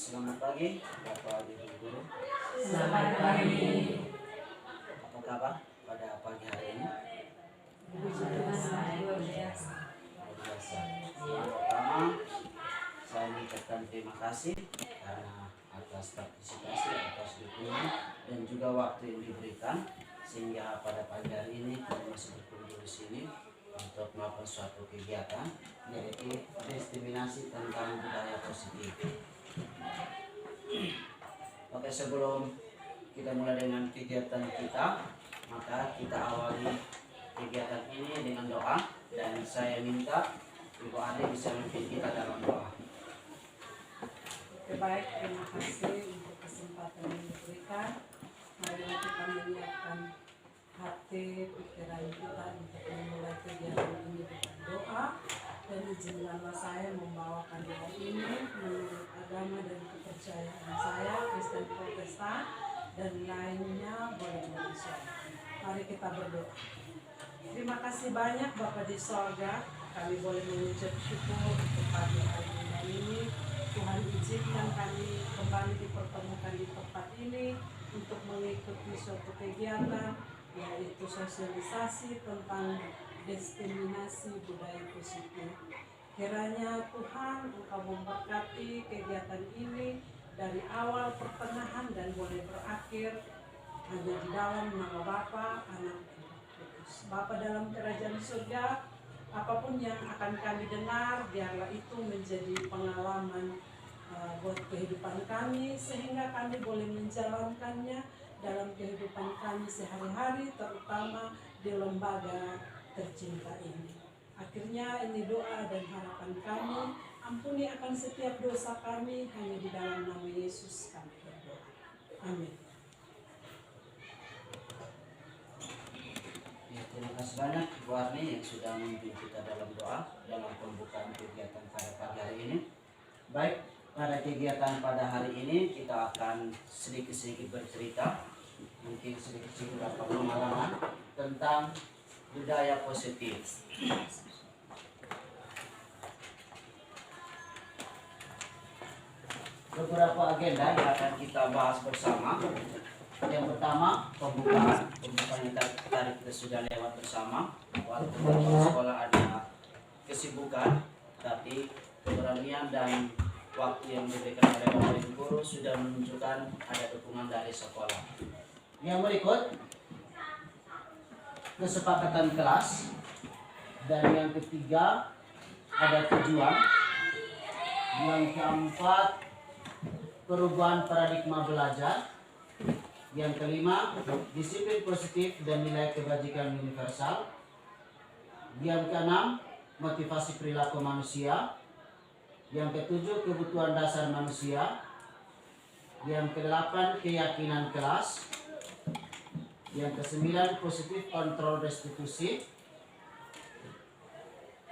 Selamat pagi, Bapak Ibu Guru. Selamat pagi. Apa kabar pada pagi hari ini? Luar biasa. Luar biasa. Yang pertama, saya mengucapkan terima kasih karena atas partisipasi, atas dukungan dan juga waktu yang diberikan sehingga pada pagi hari ini kita masih berkumpul di sini untuk melakukan suatu kegiatan yaitu diskriminasi tentang budaya positif. Oke, sebelum kita mulai dengan kegiatan kita, maka kita awali kegiatan ini dengan doa dan saya minta Ibu Ade bisa memimpin kita dalam doa. Baik, terima kasih untuk kesempatan yang diberikan. Mari kita menyiapkan hati, pikiran kita untuk memulai kegiatan ini dengan doa. Dan izinkanlah saya membawakan doa ini menurut agama dan kepercayaan saya, Kristen Protestan, dan lainnya boleh Islam. Mari kita berdoa. Terima kasih banyak Bapa di sorga, kami boleh mengucap syukur untuk pagi hari ini. Tuhan izinkan kami kembali dipertemukan di tempat ini untuk mengikuti suatu kegiatan yaitu sosialisasi tentang diskriminasi budaya positif. Kiranya Tuhan Engkau memberkati kegiatan ini dari awal pertengahan dan boleh berakhir hanya di dalam nama Bapa, Anak, dan Roh Kudus. Bapa dalam kerajaan surga, apapun yang akan kami dengar, biarlah itu menjadi pengalaman buat kehidupan kami, sehingga kami boleh menjalankannya dalam kehidupan kami sehari-hari, terutama di lembaga tercinta ini. Akhirnya ini doa dan harapan kami, ampuni akan setiap dosa kami, hanya di dalam nama Yesus kami berdoa. Amin. Ya, terima kasih banyak Ibu Arni yang sudah memimpin kita dalam doa dalam pembukaan kegiatan pada pagi hari ini. Baik, pada kegiatan pada hari ini kita akan sedikit-sedikit bercerita, mungkin sedikit-sedikit dapat pengalaman tentang budaya positif. Beberapa agenda yang akan kita bahas bersama. Yang pertama, pembukaan yang tadi kita sudah lewat bersama. Waktu sekolah ada kesibukan, tapi keberanian dan waktu yang diberikan oleh Bapak Ibu Guru sudah menunjukkan ada dukungan dari sekolah. Yang berikut, kesepakatan kelas, dan yang ketiga ada tujuan. Yang keempat, perubahan paradigma belajar. Yang kelima, disiplin positif dan nilai kebajikan universal. Yang keenam, motivasi perilaku manusia. Yang ketujuh, kebutuhan dasar manusia. Yang kedelapan, keyakinan kelas. Yang kesembilan, positif kontrol restitusi.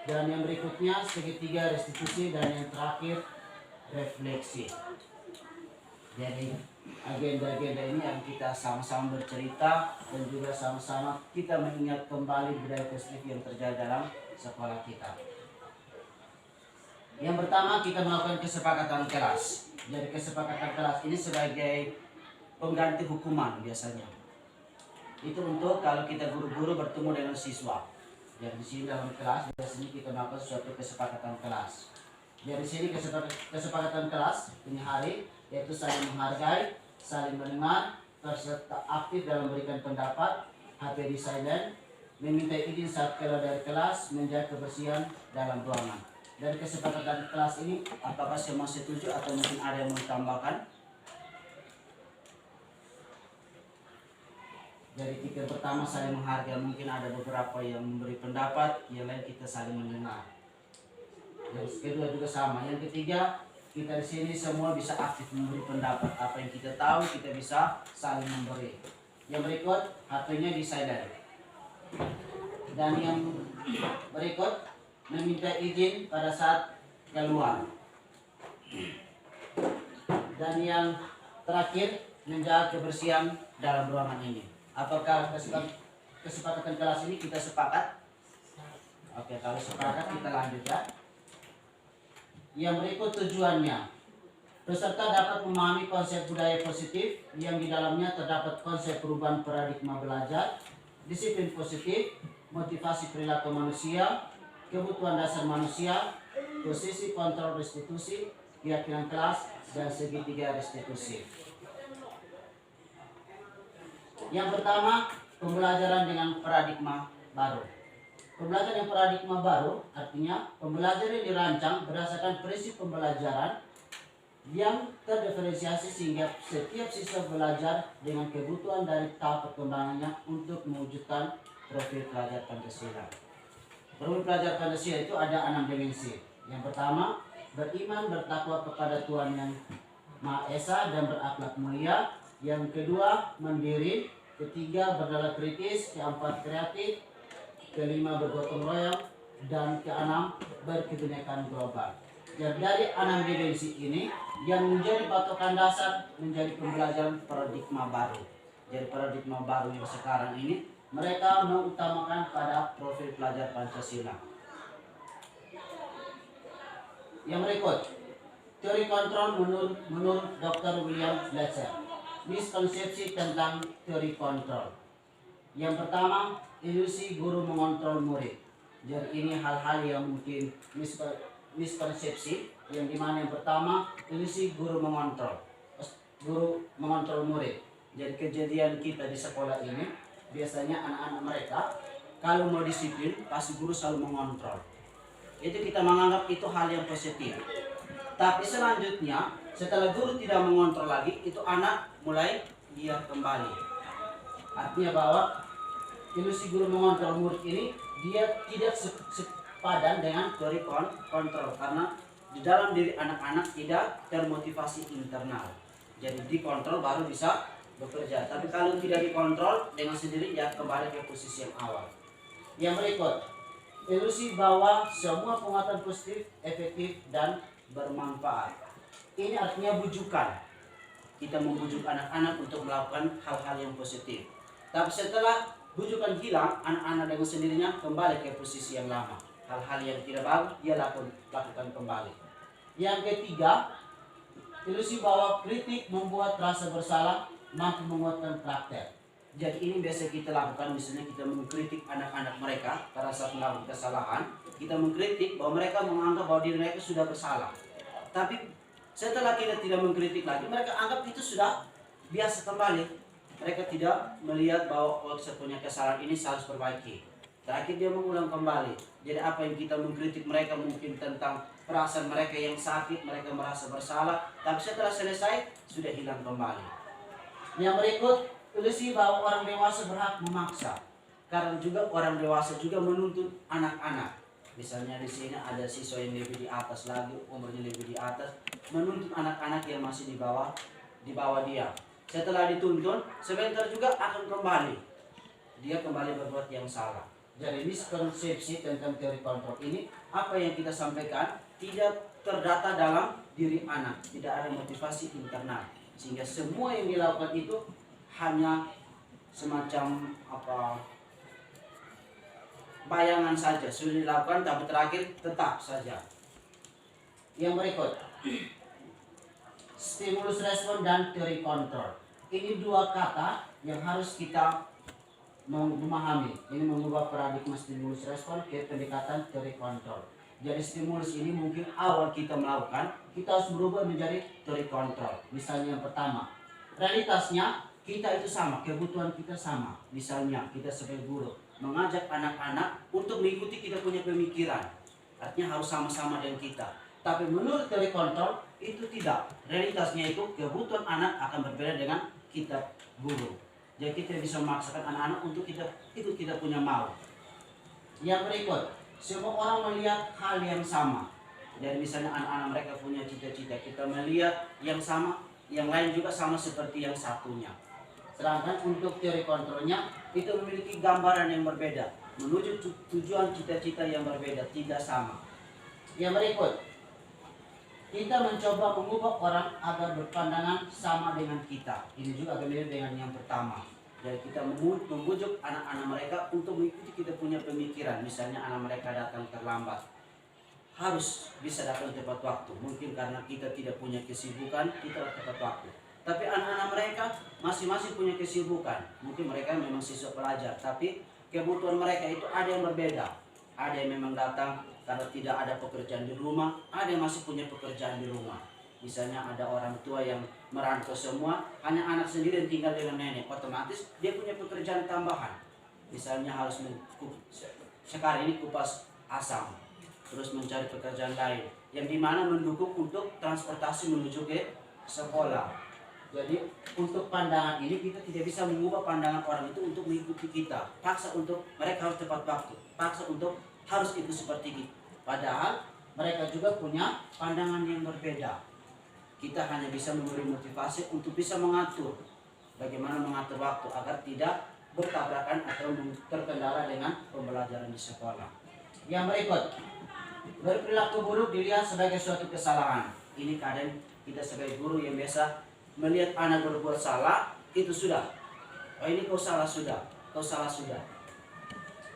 Dan yang berikutnya, segitiga restitusi, dan yang terakhir, refleksi. Jadi agenda-agenda ini yang kita sama-sama bercerita dan juga sama-sama kita mengingat kembali budaya positif yang terjadi dalam sekolah kita. Yang pertama, kita melakukan kesepakatan kelas. Jadi kesepakatan kelas ini sebagai pengganti hukuman biasanya. Itu untuk kalau kita guru-guru bertemu dengan siswa. Jadi di sini dalam kelas biasanya kita melakukan suatu kesepakatan kelas. Dari sini kesepakatan kelas ini hari yaitu saling menghargai, saling mendengar, serta aktif dalam memberikan pendapat, HP di silent, meminta izin saat keluar dari kelas, menjaga kebersihan dalam ruangan. Dari kesepakatan kelas ini, apakah semua setuju atau mungkin ada yang mau ditambahkan? Dari tiga pertama saling menghargai, mungkin ada beberapa yang memberi pendapat, yang lain kita saling mendengar. Yang kedua juga sama. Yang ketiga, kita di sini semua bisa aktif memberi pendapat. Apa yang kita tahu kita bisa saling memberi. Yang berikut, HP-nya di silent. Dan yang berikut, meminta izin pada saat keluar. Dan yang terakhir, menjaga kebersihan dalam ruangan ini. Apakah kesepakatan kelas ini kita sepakat? Oke, kalau sepakat kita lanjut ya. Yang berikut tujuannya. Peserta dapat memahami konsep budaya positif yang di dalamnya terdapat konsep perubahan paradigma belajar, disiplin positif, motivasi perilaku manusia, kebutuhan dasar manusia, posisi kontrol restitusi, keyakinan kelas, dan segitiga restitusi. Yang pertama, pembelajaran dengan paradigma baru. Pembelajaran yang paradigma baru artinya pembelajaran yang dirancang berdasarkan prinsip pembelajaran yang terdiferensiasi sehingga setiap siswa belajar dengan kebutuhan dari tahap perkembangannya untuk mewujudkan profil pelajar Pancasila. Profil pelajar Pancasila itu ada 6 dimensi. Yang pertama, beriman bertakwa kepada Tuhan yang Maha Esa dan berakhlak mulia. Yang kedua, mandiri. Ketiga, berdala kritis. Keempat, kreatif. Kelima, bergotong royong. Dan keenam, berkebinekaan global. Jadi dari 6 dimensi ini yang menjadi patokan dasar menjadi pembelajaran paradigma baru. Jadi paradigma baru yang sekarang ini mereka mengutamakan pada profil pelajar Pancasila. Yang berikut, teori kontrol menurut Dr. William Fletcher. Miskonsepsi tentang teori kontrol. Yang pertama, ilusi guru mengontrol murid. Jadi ini hal-hal yang mungkin miskonsepsi, yang dimana yang pertama, ilusi guru mengontrol murid. Jadi kejadian kita di sekolah ini biasanya anak-anak mereka kalau mau disiplin pasti guru selalu mengontrol. Itu kita menganggap itu hal yang positif. Tapi selanjutnya setelah guru tidak mengontrol lagi, itu anak mulai liar kembali. Artinya bahwa ilusi guru mengontrol murid ini dia tidak sepadan dengan teori kontrol, karena di dalam diri anak-anak tidak termotivasi internal. Jadi dikontrol baru bisa bekerja. Tapi kalau tidak dikontrol dengan sendiri ya kembali ke posisi yang awal. Yang berikut, ilusi bahwa semua penguatan positif, efektif dan bermanfaat. Ini artinya bujukan. Kita membujuk anak-anak untuk melakukan hal-hal yang positif. Tapi setelah bujukan hilang, anak-anak dengan sendirinya kembali ke posisi yang lama. Hal-hal yang tidak bagus dia lakukan kembali. Yang ketiga, ilusi bahwa kritik membuat rasa bersalah mampu menguatkan karakter. Jadi ini biasa kita lakukan, misalnya kita mengkritik anak-anak mereka pada saat melakukan kesalahan. Kita mengkritik bahwa mereka menganggap bahwa diri mereka sudah bersalah. Tapi setelah kita tidak mengkritik lagi, mereka anggap itu sudah biasa kembali. Mereka tidak melihat bahwa saya punya kesalahan ini saya harus perbaiki. Terakhir dia mengulang kembali. Jadi apa yang kita mengkritik mereka mungkin tentang perasaan mereka yang sakit, mereka merasa bersalah, tapi setelah selesai sudah hilang kembali. Yang berikut, ilusi bahwa orang dewasa berhak memaksa. Karena juga orang dewasa juga menuntut anak-anak. Misalnya di sini ada siswa yang lebih di atas lagi, umurnya lebih di atas, menuntut anak-anak yang masih di bawah dia. Setelah dituntun, sebentar juga akan kembali. Dia kembali berbuat yang salah. Jadi miskonsepsi tentang teori kontrol ini, apa yang kita sampaikan tidak terdata dalam diri anak, tidak ada motivasi internal, sehingga semua yang dilakukan itu hanya semacam bayangan saja, sudah dilakukan tapi terakhir tetap saja. Yang berikut, stimulus respon dan teori kontrol. Ini dua kata yang harus kita memahami. Ini mengubah paradigma stimulus respon ke pendekatan teori kontrol. Jadi stimulus ini mungkin awal kita melakukan, kita harus berubah menjadi teori kontrol. Misalnya yang pertama, realitasnya kita itu sama, kebutuhan kita sama. Misalnya kita sebagai guru mengajak anak-anak untuk mengikuti kita punya pemikiran. Artinya harus sama-sama dengan kita. Tapi menurut teori kontrol itu tidak. Realitasnya itu kebutuhan anak akan berbeda dengan kita guru. Jadi kita bisa memaksakan anak-anak untuk ikut kita punya mau. Yang berikut, semua orang melihat hal yang sama. Jadi misalnya anak-anak mereka punya cita-cita, kita melihat yang sama, yang lain juga sama seperti yang satunya. Sedangkan untuk teori kontrolnya itu memiliki gambaran yang berbeda, menuju tujuan cita-cita yang berbeda, tidak sama. Yang berikut, kita mencoba mengubah orang agar berpandangan sama dengan kita. Ini juga agak mirip dengan yang pertama. Jadi kita membujuk anak-anak mereka untuk mengikuti kita punya pemikiran. Misalnya anak mereka datang terlambat. harus bisa datang tepat waktu. Mungkin karena kita tidak punya kesibukan, kita tepat waktu. Tapi anak-anak mereka masing-masing punya kesibukan. Mungkin mereka memang siswa pelajar, tapi kebutuhan mereka itu ada yang berbeda. Ada yang memang datang karena tidak ada pekerjaan di rumah, ada yang masih punya pekerjaan di rumah. Misalnya ada orang tua yang merantau semua, hanya anak sendiri yang tinggal dengan nenek, otomatis dia punya pekerjaan tambahan. Misalnya harus sekarang ini kupas asam, terus mencari pekerjaan lain yang dimana mendukung untuk transportasi menuju ke sekolah. Jadi untuk pandangan ini kita tidak bisa mengubah pandangan orang itu untuk mengikuti kita. Paksa untuk mereka harus tepat waktu, paksa untuk harus itu seperti itu. Padahal mereka juga punya pandangan yang berbeda. Kita hanya bisa memberi motivasi untuk bisa mengatur bagaimana mengatur waktu agar tidak bertabrakan atau terkendala dengan pembelajaran di sekolah. Yang berikut, berperilaku buruk dilihat sebagai suatu kesalahan. Ini kadang kita sebagai guru yang biasa melihat anak berbuat salah, itu sudah. Oh ini kau salah sudah, kau salah sudah.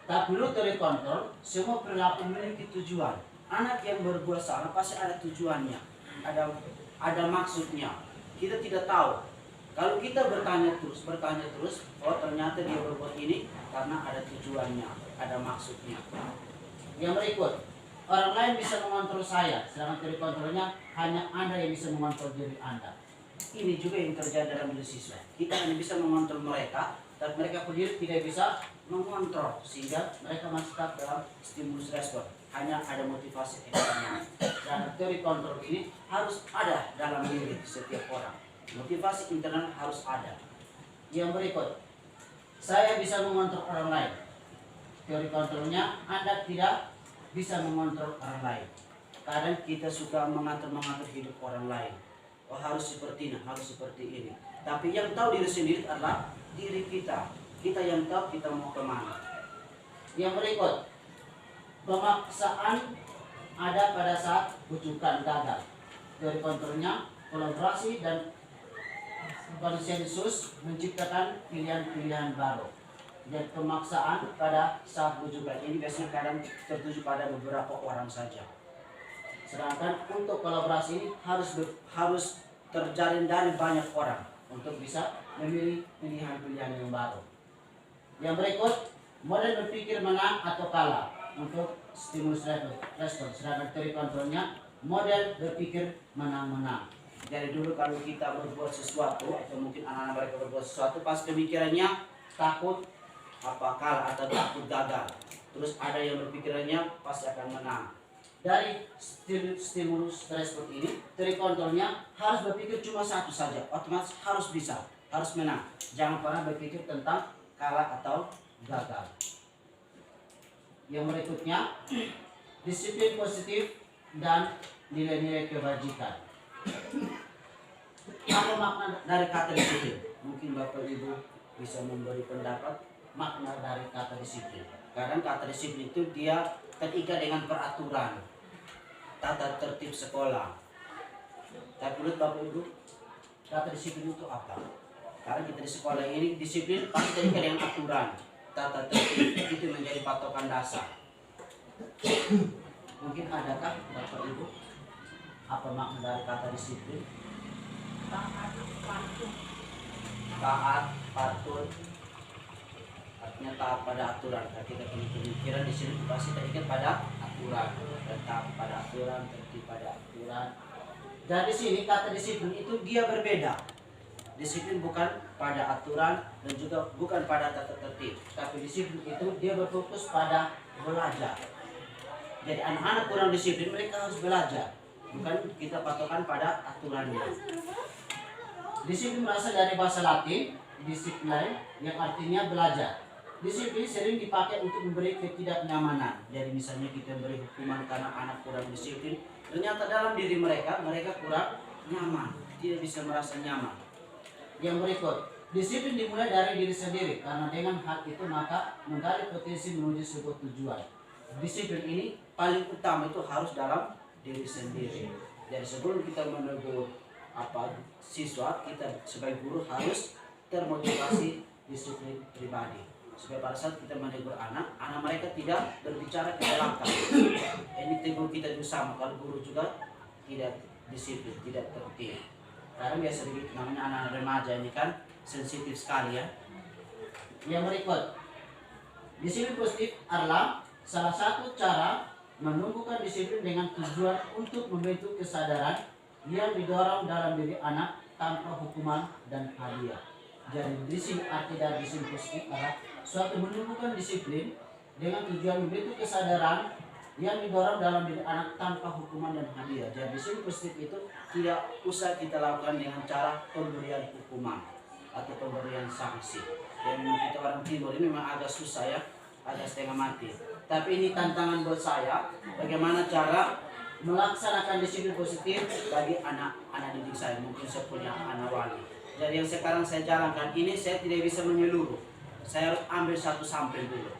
Tak perlu terkontrol, semua perilaku memiliki tujuan. Anak yang berbuat salah pasti ada tujuannya, ada maksudnya. Kita tidak tahu. Kalau kita bertanya terus, oh ternyata dia berbuat ini karena ada tujuannya, ada maksudnya. Yang berikut, orang lain bisa mengontrol saya, sedangkan teori kontrolnya hanya Anda yang bisa mengontrol diri Anda. Ini juga yang terjadi dalam diri siswa. Kita hanya bisa mengontrol mereka, tapi mereka sendiri tidak bisa mengontrol, sehingga mereka masih tetap dalam stimulus respon. Hanya ada motivasi eksternal. Dan teori kontrol ini harus ada dalam diri setiap orang. Motivasi internal harus ada. Yang berikut, saya bisa mengontrol orang lain. Teori kontrolnya Anda tidak bisa mengontrol orang lain. Kadang kita suka mengatur hidup orang lain. Oh harus seperti ini, harus seperti ini. Tapi yang tahu diri sendiri adalah diri kita. Kita yang tahu kita mau kemana. Yang berikut, pemaksaan ada pada saat bujukan gagal. Teori kontrolnya kolaborasi dan konsensus menciptakan pilihan-pilihan baru. Dan pemaksaan pada saat bujukan ini biasanya kadang tertuju pada beberapa orang saja. Sedangkan untuk kolaborasi ini harus terjalin dari banyak orang untuk bisa memilih pilihan-pilihan yang baru. Yang berikut, model berpikir menang atau kalah untuk stimulus respon. Sedangkan teori kontrolnya model berpikir menang-menang. Jadi dulu kalau kita berbuat sesuatu atau mungkin anak-anak mereka berbuat sesuatu, pas pemikirannya takut kalah atau takut gagal. Terus ada yang berpikirannya pasti akan menang. Dari stimulus respon ini, teori kontrolnya harus berpikir cuma satu saja, otomatis harus bisa, harus menang. Jangan pernah berpikir tentang kalah atau gagal. Yang berikutnya, disiplin positif dan nilai-nilai kebajikan. Apa makna dari kata disiplin? Mungkin Bapak Ibu bisa memberi pendapat makna dari kata disiplin. Kadang kata disiplin itu dia terikat dengan peraturan, tata tertib sekolah. Tapi menurut Bapak Ibu, kata disiplin itu apa? Karena kita di sekolah ini disiplin pasti terikat dengan aturan, tata tertib itu menjadi patokan dasar. Mungkin adakah Bapak Ibu apa makna dari kata disiplin? Taat, patuh. Taat, patuh. Artinya taat pada aturan. Kalau kita punya pemikiran di sini pasti terikat pada aturan, taat pada aturan, tertib pada aturan. Dan di sini kata disiplin itu dia berbeda. Disiplin bukan pada aturan dan juga bukan pada tata tertib. Tapi disiplin itu dia berfokus pada belajar. Jadi anak-anak kurang disiplin mereka harus belajar. Bukan kita patokan pada aturannya. Disiplin berasal dari bahasa Latin, disiplin yang artinya belajar. Disiplin sering dipakai untuk memberi ketidaknyamanan. Jadi misalnya kita beri hukuman karena anak kurang disiplin, ternyata dalam diri mereka kurang nyaman, tidak bisa merasa nyaman. Yang berikut, disiplin dimulai dari diri sendiri, karena dengan hal itu maka menggali potensi menuju sebuah tujuan. Disiplin ini paling utama itu harus dalam diri sendiri. Jadi sebelum kita menegur siswa, kita sebagai guru harus termotivasi disiplin pribadi. supaya pada saat kita menegur anak mereka tidak berbicara ke belakang. Ini tegur kita juga sama, kalau guru juga tidak disiplin, tidak tertib. Karena biasa begitu, namanya anak-anak remaja ini kan sensitif sekali ya. Yang berikut, disiplin positif adalah salah satu cara menumbuhkan disiplin dengan tujuan untuk membentuk kesadaran yang didorong dalam diri anak tanpa hukuman dan hadiah. Jadi di sini arti dari disiplin positif adalah suatu menumbuhkan disiplin dengan tujuan membentuk kesadaran yang didorong dalam diri anak tanpa hukuman dan hadiah. Jadi disiplin positif itu tidak usah kita lakukan dengan cara pemberian hukuman atau pemberian sanksi. Yang kita orang timur ini memang agak susah ya, agak setengah mati. Tapi ini tantangan buat saya, bagaimana cara melaksanakan disiplin positif bagi anak-anak didik saya. Mungkin saya punya anak wali. Jadi yang sekarang saya jalankan ini saya tidak bisa menyeluruh. Saya harus ambil satu sampel dulu,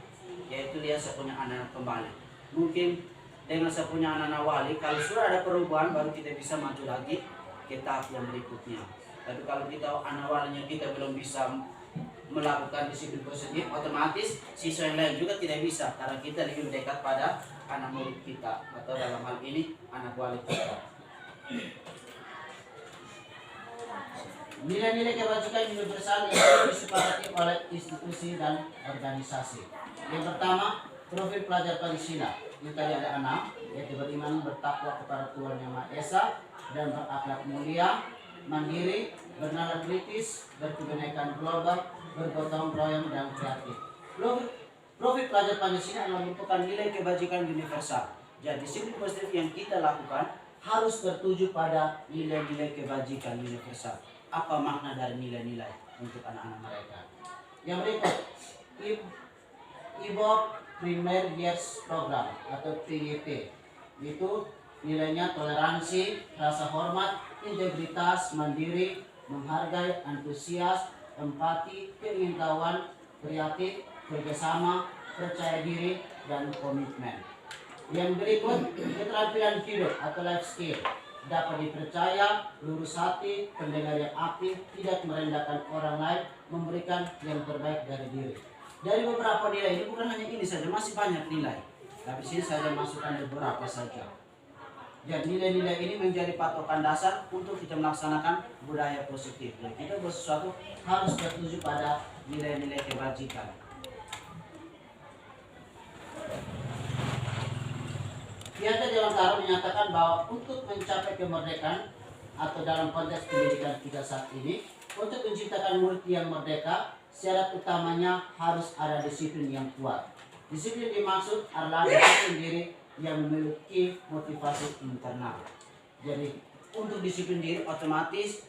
yaitu dia saya punya anak kembali. Mungkin dengan saya punya anak wali, kalau sudah ada perubahan baru kita bisa maju lagi ke tahap yang berikutnya. Tapi kalau kita anak walinya kita belum bisa melakukan disiplin positif, otomatis siswa yang lain juga tidak bisa, karena kita lebih dekat pada anak murid kita atau dalam hal ini anak wali kita. Nilai-nilai kebajikan universal yang disepakati oleh institusi dan organisasi. Yang pertama, profil pelajar Pancasila. Yang tadi ada 6, yaitu beriman, bertakwa kepada Tuhan Yang Maha Esa dan berakhlak mulia, mandiri, bernalar kritis, berkebinekaan global, bergotong royong dan kreatif. Profil pelajar Pancasila adalah merupakan nilai kebajikan universal. Jadi disiplin positif yang kita lakukan harus tertuju pada nilai-nilai kebajikan universal. Apa makna dari nilai-nilai untuk anak-anak mereka? Yang berikut, IBOP Premier Years Program atau PYP. Itu nilainya toleransi, rasa hormat, integritas, mandiri, menghargai, antusias, empati, keingintahuan, kreatif, kerjasama, percaya diri, dan komitmen. Yang berikut, keterampilan hidup atau life skill. Dapat dipercaya, lurus hati, pendengar yang aktif, tidak merendahkan orang lain, memberikan yang terbaik dari diri. Dari beberapa nilai ini, bukan hanya ini saja, masih banyak nilai. Tapi sini saya masukkan beberapa saja. Dan nilai-nilai ini menjadi patokan dasar untuk kita melaksanakan budaya positif. Dan kita bersesuatu harus tertuju pada nilai-nilai kebajikan. Piagam Dewantara menyatakan bahwa untuk mencapai kemerdekaan atau dalam konteks pendidikan kita saat ini, untuk menciptakan murid yang merdeka, syarat utamanya harus ada disiplin yang kuat. Disiplin dimaksud adalah disiplin diri yang memiliki motivasi internal. Jadi untuk disiplin diri otomatis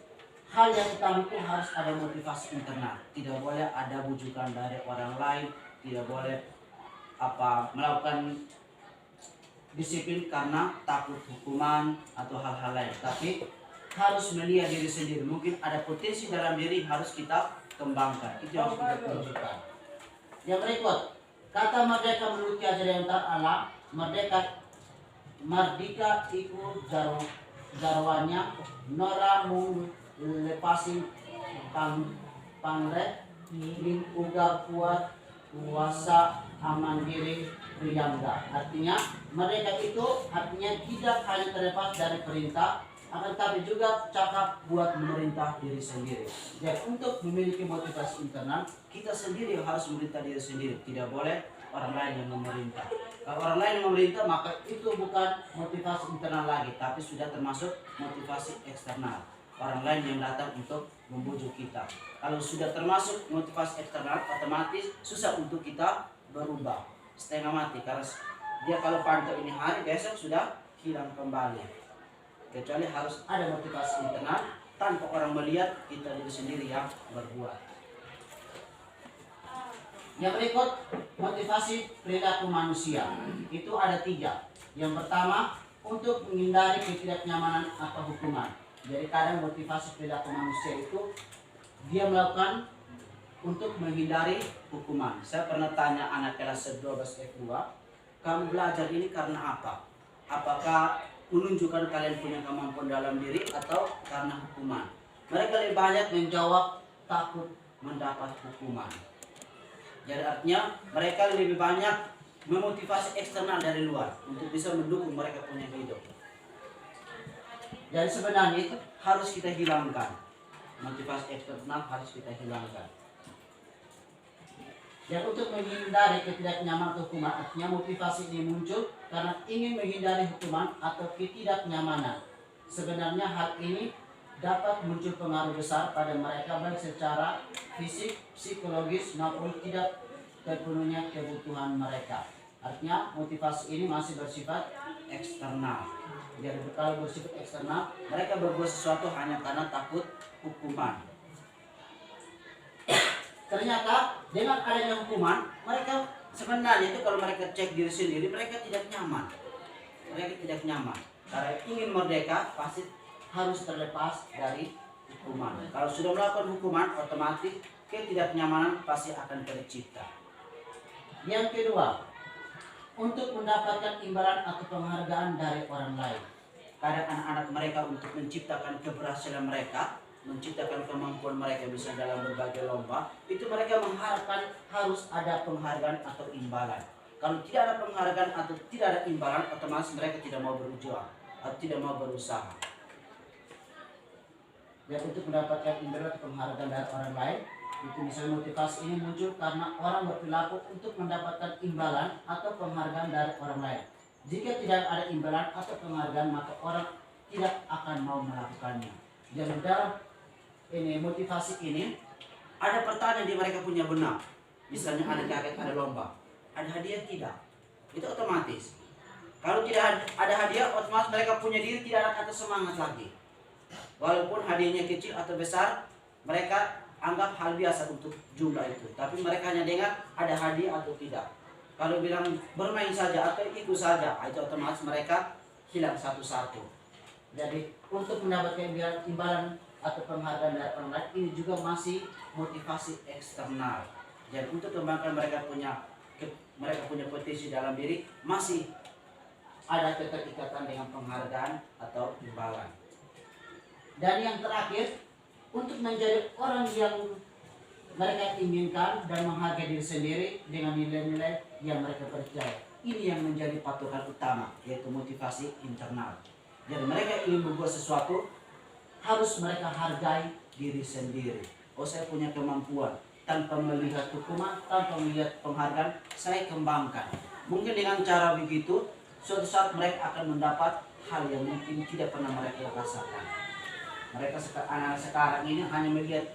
hal yang utama itu harus ada motivasi internal. Tidak boleh ada bujukan dari orang lain, tidak boleh melakukan disiplin karena takut hukuman atau hal-hal lain. Tapi harus melihat diri sendiri. Mungkin ada potensi dalam diri harus kita kembangkan. Itu yang harus kita tunjukkan. Yang berikut, kata merdeka menurut Ki Hajar Dewantara adalah merdeka iku jarwanya nora mung lepasi pangret ning uga kuat kuasa aman diri priyangga. Artinya mereka itu artinya tidak hanya terlepas dari perintah, akan tapi juga cakap buat memerintah diri sendiri. Jadi untuk memiliki motivasi internal, kita sendiri yang harus memerintah diri sendiri. Tidak boleh orang lain yang memerintah. Kalau orang lain yang memerintah, maka itu bukan motivasi internal lagi, tapi sudah termasuk motivasi eksternal. Orang lain yang datang untuk membujuk kita. Kalau sudah termasuk motivasi eksternal, otomatis susah untuk kita berubah. Setengah mati, karena dia kalau pantau ini hari, besok sudah hilang kembali. Kecuali harus ada motivasi internal, tanpa orang melihat, kita diri sendiri yang berbuat. Yang berikut, motivasi perilaku manusia. Itu ada 3. Yang pertama, untuk menghindari ketidaknyamanan atau hukuman. Jadi kadang motivasi perilaku manusia itu dia melakukan untuk menghindari hukuman. Saya pernah tanya anak kelas 12 F2, kamu belajar ini karena apa? Apakah menunjukkan kalian punya kemampuan dalam diri atau karena hukuman? Mereka lebih banyak menjawab takut mendapat hukuman. Jadi artinya mereka lebih banyak memotivasi eksternal dari luar untuk bisa mendukung mereka punya hidup. Jadi sebenarnya itu harus kita hilangkan. Motivasi eksternal harus kita hilangkan. Dan untuk menghindari ketidaknyamanan atau hukuman, artinya motivasi ini muncul karena ingin menghindari hukuman atau ketidaknyamanan. Sebenarnya hal ini dapat muncul pengaruh besar pada mereka baik secara fisik, psikologis maupun tidak terpenuhnya kebutuhan mereka. Artinya motivasi ini masih bersifat eksternal. Jadi kalau bersifat eksternal, mereka berbuat sesuatu hanya karena takut hukuman. Ternyata dengan adanya hukuman, mereka sebenarnya itu kalau mereka cek diri sendiri, mereka tidak nyaman. Mereka tidak nyaman. Karena ingin merdeka, pasti harus terlepas dari hukuman. Kalau sudah melakukan hukuman, otomatis ketidaknyamanan pasti akan tercipta. Yang kedua, untuk mendapatkan imbalan atau penghargaan dari orang lain. Kadang anak-anak mereka untuk menciptakan keberhasilan mereka, menciptakan kemampuan mereka bisa dalam berbagai lomba, itu mereka mengharapkan harus ada penghargaan atau imbalan. Kalau tidak ada penghargaan atau tidak ada imbalan, otomatis mereka tidak mau berjuang atau tidak mau berusaha. Dan untuk mendapatkan imbalan atau penghargaan dari orang lain, itu misalnya motivasi ini muncul karena orang berperilaku untuk mendapatkan imbalan atau penghargaan dari orang lain. Jika tidak ada imbalan atau penghargaan, maka orang tidak akan mau melakukannya. Dan dalam ini motivasi ini ada pertanyaan di mereka punya benak. Misalnya ada kaget, ada lomba, ada hadiah tidak, itu otomatis. Kalau tidak ada hadiah, otomatis mereka punya diri tidak ada kata semangat lagi. Walaupun hadiahnya kecil atau besar, mereka anggap hal biasa untuk jumlah itu. Tapi mereka hanya dengar ada hadiah atau tidak. Kalau bilang bermain saja atau ikut saja, itu otomatis mereka hilang satu-satu. Jadi untuk mendapatkan imbalan atau penghargaan dari orang lain, ini juga masih motivasi eksternal. Jadi untuk kembangkan mereka punya potensi dalam diri, masih ada keterikatan dengan penghargaan atau imbalan. Dan yang terakhir, untuk menjadi orang yang mereka inginkan dan menghargai diri sendiri dengan nilai-nilai yang mereka percaya. Ini yang menjadi patokan utama, yaitu motivasi internal. Jadi mereka ingin membuat sesuatu, harus mereka hargai diri sendiri. Oh, saya punya kemampuan, tanpa melihat hukuman, tanpa melihat penghargaan, saya kembangkan. Mungkin dengan cara begitu, suatu saat mereka akan mendapat hal yang mungkin tidak pernah mereka rasakan. Mereka anak sekarang ini hanya melihat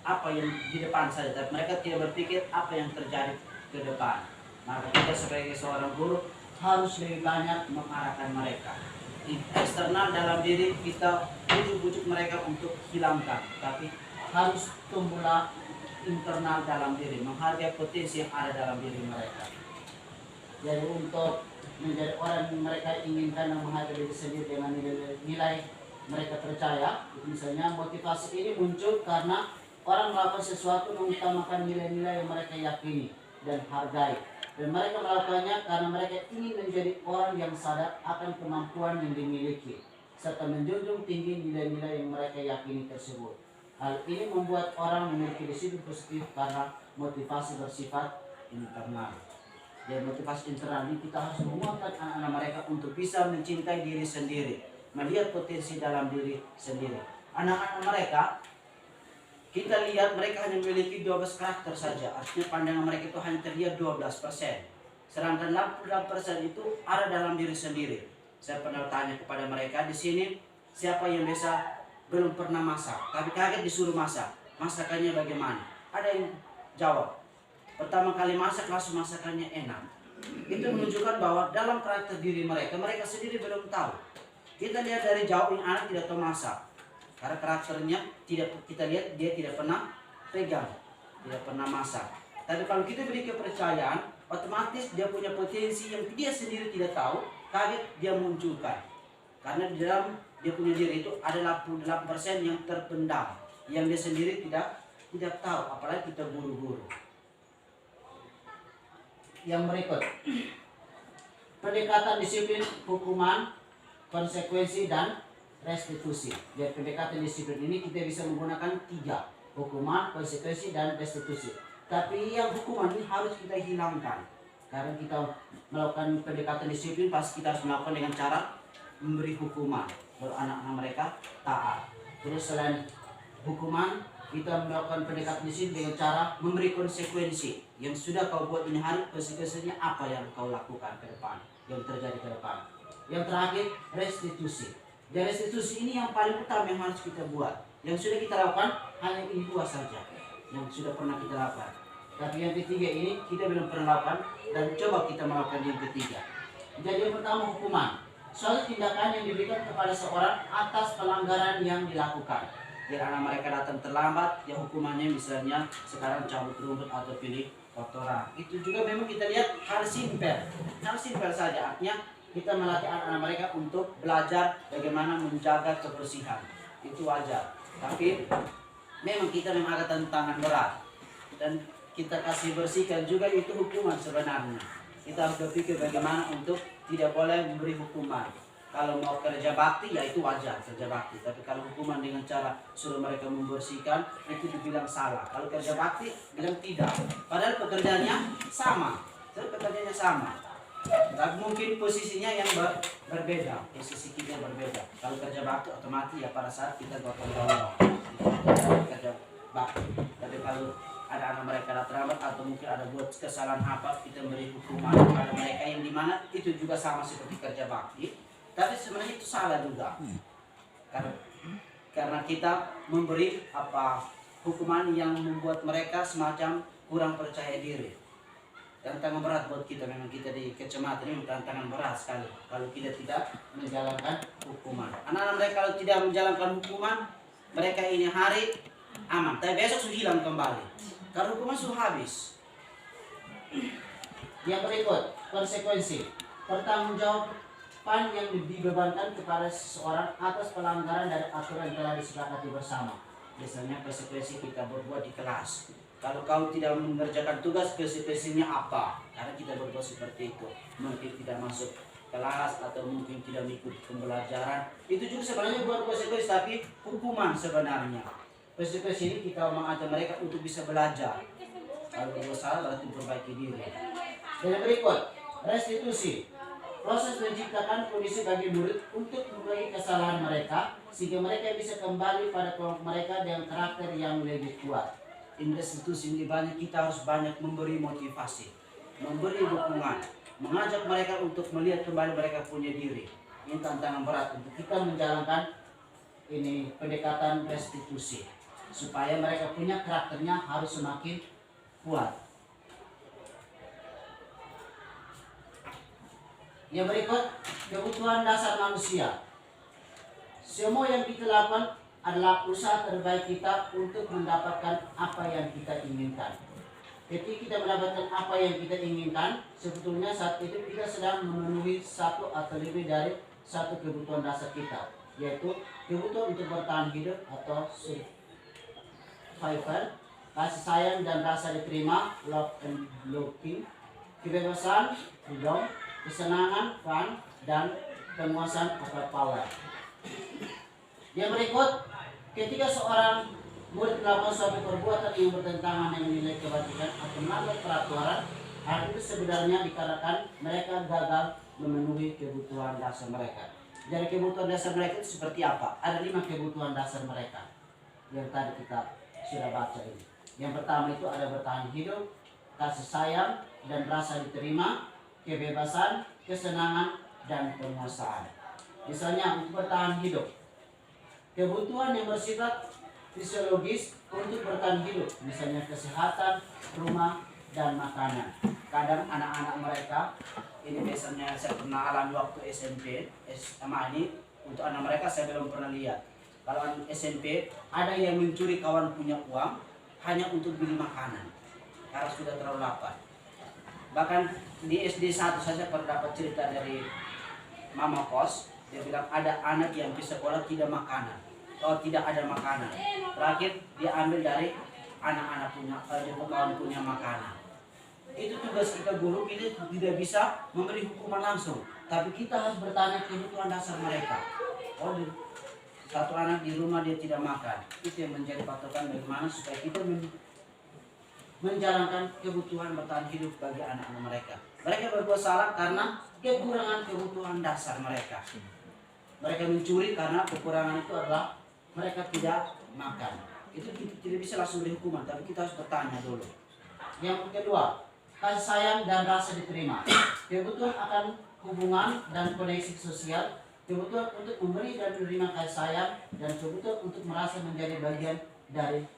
apa yang di depan saja, tapi mereka tidak berpikir apa yang terjadi ke depan. Maka kita sebagai seorang guru harus lebih banyak mengarahkan mereka. Eksternal dalam diri kita bujuk-bujuk mereka untuk hilangkan, tapi harus tumbuhlah internal dalam diri, menghargai potensi yang ada dalam diri mereka. Jadi untuk menjadi orang yang mereka inginkan dan menghargai diri sendiri dengan nilai mereka percaya, misalnya motivasi ini muncul karena orang melakukan sesuatu mengutamakan nilai-nilai yang mereka yakini dan hargai. Dan mereka melakukannya karena mereka ingin menjadi orang yang sadar akan kemampuan yang dimiliki, serta menjunjung tinggi nilai-nilai yang mereka yakini tersebut. Hal ini membuat orang memiliki disiplin positif karena motivasi bersifat internal. Dan motivasi internal ini kita harus menguatkan anak-anak mereka untuk bisa mencintai diri sendiri, melihat potensi dalam diri sendiri. Anak-anak mereka, kita lihat mereka hanya memiliki 12 karakter saja. Artinya pandangan mereka itu hanya terlihat 12%. Sedangkan 88% itu ada dalam diri sendiri. Saya pernah tanya kepada mereka di sini, siapa yang biasa belum pernah masak, tapi kaget disuruh masak. Masakannya bagaimana? Ada yang jawab, pertama kali masak langsung masakannya enak. Itu menunjukkan bahwa dalam karakter diri mereka, mereka sendiri belum tahu. Kita lihat dari jauh ini anak tidak tahu masak, karena karakternya tidak, kita lihat dia tidak pernah pegang, tidak pernah masak. Tapi kalau kita beri kepercayaan, otomatis dia punya potensi yang dia sendiri tidak tahu, kaget dia munculkan. Karena di dalam dia punya diri itu ada 88% yang terpendam, yang dia sendiri tidak tahu, apalagi kita guru-guru. Yang berikut, pendekatan disiplin, hukuman, konsekuensi, dan restitusi. Jadi pendekatan disiplin ini kita bisa menggunakan 3, hukuman, konsekuensi, dan restitusi. Tapi yang hukuman ini harus kita hilangkan. Karena kita melakukan pendekatan disiplin, pasti kita harus melakukan dengan cara memberi hukuman. Baru anak-anak mereka taat. Terus selain hukuman, kita melakukan pendekatan disiplin dengan cara memberi konsekuensi. Yang sudah kau buat ini hari, konsekuensinya apa yang kau lakukan ke depan, yang terjadi ke depan. Yang terakhir, restitusi. Dan restitusi ini yang paling utama yang harus kita buat. Yang sudah kita lakukan hanya ini dua saja yang sudah pernah kita lakukan. Tapi yang ketiga ini kita belum pernah lakukan, dan coba kita melakukan yang ketiga. Jadi yang pertama, hukuman. Suatu tindakan yang diberikan kepada seorang atas pelanggaran yang dilakukan. Biar anak mereka datang terlambat, ya hukumannya misalnya sekarang cabut rumput atau pilih kotoran. Itu juga memang kita lihat hal simpel saja. Artinya kita melatih anak-anak mereka untuk belajar bagaimana menjaga kebersihan. Itu wajar. Tapi memang kita memang ada tantangan berat, dan kita kasih bersihkan juga itu hukuman sebenarnya. Kita harus berpikir bagaimana untuk tidak boleh memberi hukuman. Kalau mau kerja bakti ya itu wajar kerja bakti. Tapi kalau hukuman dengan cara suruh mereka membersihkan itu dibilang salah. Kalau kerja bakti bilang tidak. Padahal pekerjaannya sama. Tapi mungkin posisinya yang berbeda. Posisi kita berbeda. Kalau kerja bakti otomatis ya pada saat kita gotong royong. Kerja bakti. Tapi kalau ada anak mereka terlambat atau mungkin ada buat kesalahan apa, kita beri hukuman kepada mereka yang dimana itu juga sama seperti kerja bakti. Tapi sebenarnya itu salah juga. Karena kita memberi hukuman yang membuat mereka semacam kurang percaya diri. Tantangan berat buat kita, memang kita di kecamatan ini tantangan berat sekali kalau kita tidak menjalankan hukuman. Anak-anak mereka kalau tidak menjalankan hukuman, mereka ini hari aman, tapi besok sudah hilang kembali. Karena hukuman sudah habis. Yang berikut, konsekuensi. Pertanggungjawaban yang dibebankan kepada seseorang atas pelanggaran dari aturan yang telah disepakati bersama. Biasanya konsekuensi kita berbuat di kelas. Kalau kau tidak mengerjakan tugas, konsekuensinya apa? Karena kita berbuat seperti itu. Mungkin tidak masuk kelas atau mungkin tidak mengikuti pembelajaran. Itu juga sebenarnya bukan konsekuensi, tapi hukuman sebenarnya. Konsekuensi ini kita mengajar mereka untuk bisa belajar. Kalau berbuat salah berarti perbaiki diri. Dan yang berikut, restitusi. Proses menciptakan kondisi bagi murid untuk memperbaiki kesalahan mereka sehingga mereka bisa kembali pada kelompok mereka dengan karakter yang lebih kuat. Ini restitusi ini banyak, kita harus banyak memberi motivasi, memberi dukungan, mengajak mereka untuk melihat kembali mereka punya diri. Ini tantangan berat untuk kita menjalankan ini pendekatan restitusi supaya mereka punya karakternya harus semakin kuat. Yang berikut, kebutuhan dasar manusia. Semua yang kita lakukan adalah usaha terbaik kita untuk mendapatkan apa yang kita inginkan. Ketika kita mendapatkan apa yang kita inginkan, sebetulnya saat itu kita sedang memenuhi satu atau lebih dari satu kebutuhan dasar kita, yaitu kebutuhan untuk bertahan hidup atau survival, kasih sayang dan rasa diterima, love and belonging, kebebasan, freedom, kesenangan, fun, dan penguasaan atau power. Yang berikut, ketika seorang murid melakukan suatu perbuatan yang bertentangan dengan nilai kebajikan atau melanggar peraturan, hal itu sebenarnya dikarenakan mereka gagal memenuhi kebutuhan dasar mereka. Jadi kebutuhan dasar mereka itu seperti apa? Ada 5 kebutuhan dasar mereka yang tadi kita sudah baca ini. Yang pertama itu ada bertahan hidup, kasih sayang dan rasa diterima, kebebasan, kesenangan, dan penguasaan. Misalnya untuk bertahan hidup, kebutuhan yang bersifat fisiologis untuk bertahan hidup, misalnya kesehatan, rumah, dan makanan. Kadang anak-anak mereka, ini biasanya saya pernah alami waktu SMP, SMA ini, untuk anak mereka saya belum pernah lihat. Kalau anak SMP, ada yang mencuri kawan punya uang hanya untuk beli makanan, karena sudah terlalu lapar. Bahkan di SD 1 saja pernah dapat cerita dari mama kos, dia bilang ada anak yang di sekolah tidak ada makanan. Terakhir dia ambil dari anak-anak punya, kawan punya makanan. Itu tugas kita guru, kita tidak bisa memberi hukuman langsung, tapi kita harus bertanya kebutuhan dasar mereka. Satu anak di rumah dia tidak makan, itu yang menjadi patokan bagaimana supaya kita menjalankan kebutuhan bertahan hidup bagi anak-anak mereka. Mereka berbuat salah karena kekurangan kebutuhan dasar mereka. Mereka mencuri karena kekurangan itu adalah mereka tidak makan. Itu kita tidak bisa langsung beri hukuman, tapi kita harus bertanya dulu. Yang kedua, kasih sayang dan rasa diterima. Kebutuhan akan hubungan dan koneksi sosial, kebutuhan untuk memberi dan menerima kasih sayang, dan kebutuhan untuk merasa menjadi bagian dari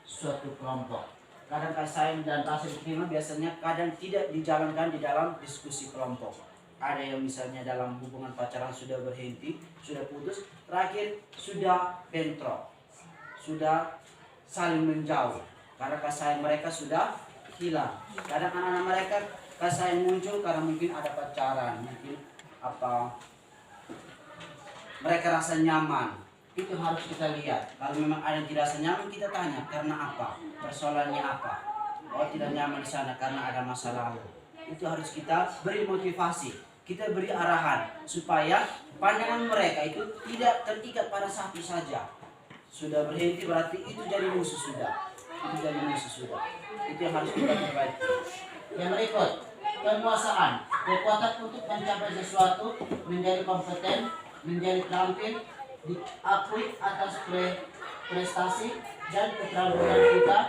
suatu kelompok. Kadang kasih sayang dan rasa diterima biasanya kadang tidak dijalankan di dalam diskusi kelompok. Ada yang misalnya dalam hubungan pacaran sudah berhenti, sudah putus, terakhir sudah bentrok, sudah saling menjauh karena kasih sayang mereka sudah hilang. Kadang anak-anak mereka kasih sayang muncul karena mungkin ada pacaran, mungkin mereka rasa nyaman. Itu harus kita lihat. Kalau memang ada yang tidak rasa nyaman, kita tanya karena apa, persoalannya apa. Oh, tidak nyaman di sana karena ada masa lalu. Itu harus kita beri motivasi, kita beri arahan supaya pandangan mereka itu tidak terikat pada satu saja. Sudah berhenti berarti itu jadi musuh sudah. Itu jadi musuh sudah. Itu yang harus kita perbaiki. Yang berikut, penguasaan, kekuatan untuk mencapai sesuatu, menjadi kompeten, menjadi terampil, diakui atas prestasi dan keterampilan kita,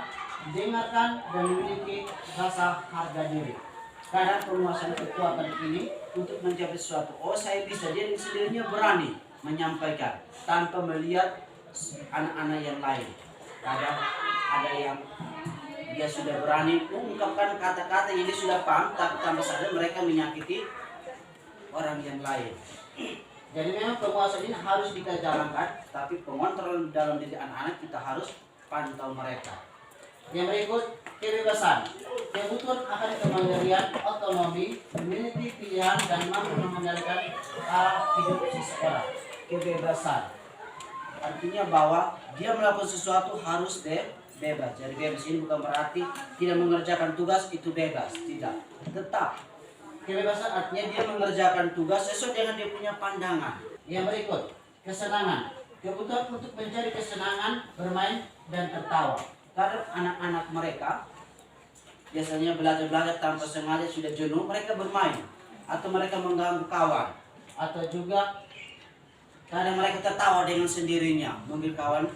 dengarkan dan memiliki rasa harga diri. Karena penguasaan kekuatan ini untuk mencapai sesuatu. Oh, saya bisa, dia sendirinya berani menyampaikan tanpa melihat anak-anak yang lain. Kadang ada yang dia sudah berani mengungkapkan kata-kata yang dia sudah paham, tapi tanpa sadar mereka menyakiti orang yang lain. Jadi memang penguasaan ini harus kita jalankan, tapi pengontrol dalam diri anak-anak kita harus pantau mereka. Yang berikut, kebebasan, kebutuhan akan kemandirian, otonomi, memiliki pilihan dan mampu mengendalikan arah hidup seseorang. Kebebasan artinya bahwa dia melakukan sesuatu harus bebas. Jadi bebas ini bukan berarti tidak mengerjakan tugas itu bebas, tidak. Tetap kebebasan artinya dia mengerjakan tugas sesuai dengan dia punya pandangan. Yang berikut, kesenangan, kebutuhan untuk mencari kesenangan, bermain dan tertawa. Karena anak-anak mereka biasanya belajar tanpa sengaja sudah jenuh, mereka bermain atau mereka mengganggu kawan, atau juga kadang mereka tertawa dengan sendirinya, mungkin kawan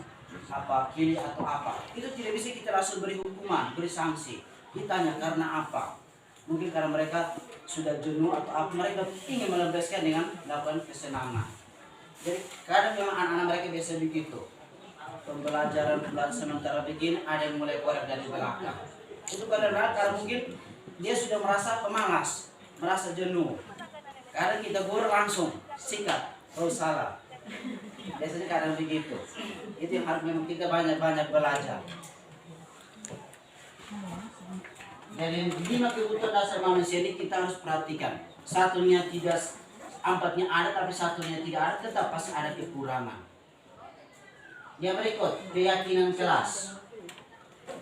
kiri atau apa. Itu tidak bisa kita langsung beri hukuman, beri sanksi. Ditanya karena apa? Mungkin karena mereka sudah jenuh atau apa, mereka ingin melepaskan dengan melakukan kesenangan. Jadi kadang memang anak-anak mereka biasa begitu. Pembelajaran sementara begini ada yang mulai korek dari belakang. Itu karena mungkin dia sudah merasa pemalas, merasa jenuh. Kadang kita guru langsung sikat, oh salah. Biasanya kadang begitu. Itu yang harus memang kita banyak-banyak belajar. Jadi 5 kebutuhan dasar manusia ini kita harus perhatikan. Satunya tidak, 4-nya ada tapi satunya tidak ada, tetap pasti ada kekurangan. Yang berikut, keyakinan kelas.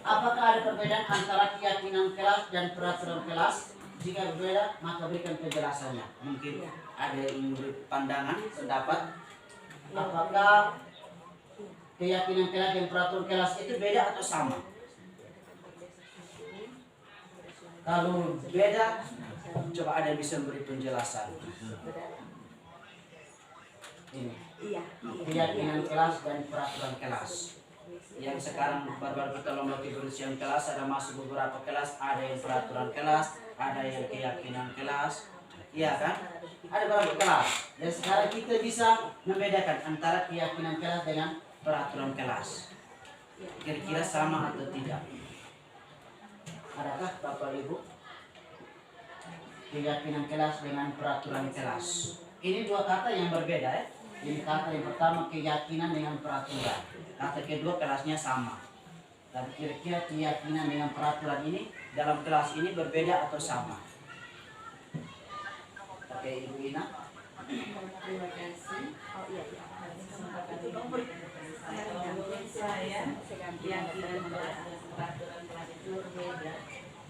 Apakah ada perbedaan antara keyakinan kelas dan peraturan kelas? Jika berbeda, maka berikan penjelasannya. Mungkin ada yang memberi pandangan, pendapat. Apakah keyakinan kelas dan peraturan kelas itu beda atau sama? Kalau beda, coba ada yang bisa memberi penjelasan. Ini. Keyakinan kelas dan peraturan kelas. Yang sekarang baru-baru kita lomba kebersihan kelas, ada masuk beberapa kelas, ada yang peraturan kelas, ada yang keyakinan kelas. Iya kan? Ada beberapa kelas. Dan sekarang kita bisa membedakan antara keyakinan kelas dengan peraturan kelas. Kira-kira sama atau tidak? Adakah Bapak Ibu? Keyakinan kelas dengan peraturan kelas. Ini dua kata yang berbeda ya. Ini kata yang pertama keyakinan dengan peraturan. Kata kedua kelasnya sama. Dan kira-kira keyakinan dengan peraturan ini dalam kelas ini berbeda atau sama? Oke, Ibu Ina. Terima kasih. Oh iya, saya keyakinan kelas dan peraturan kelas itu berbeda.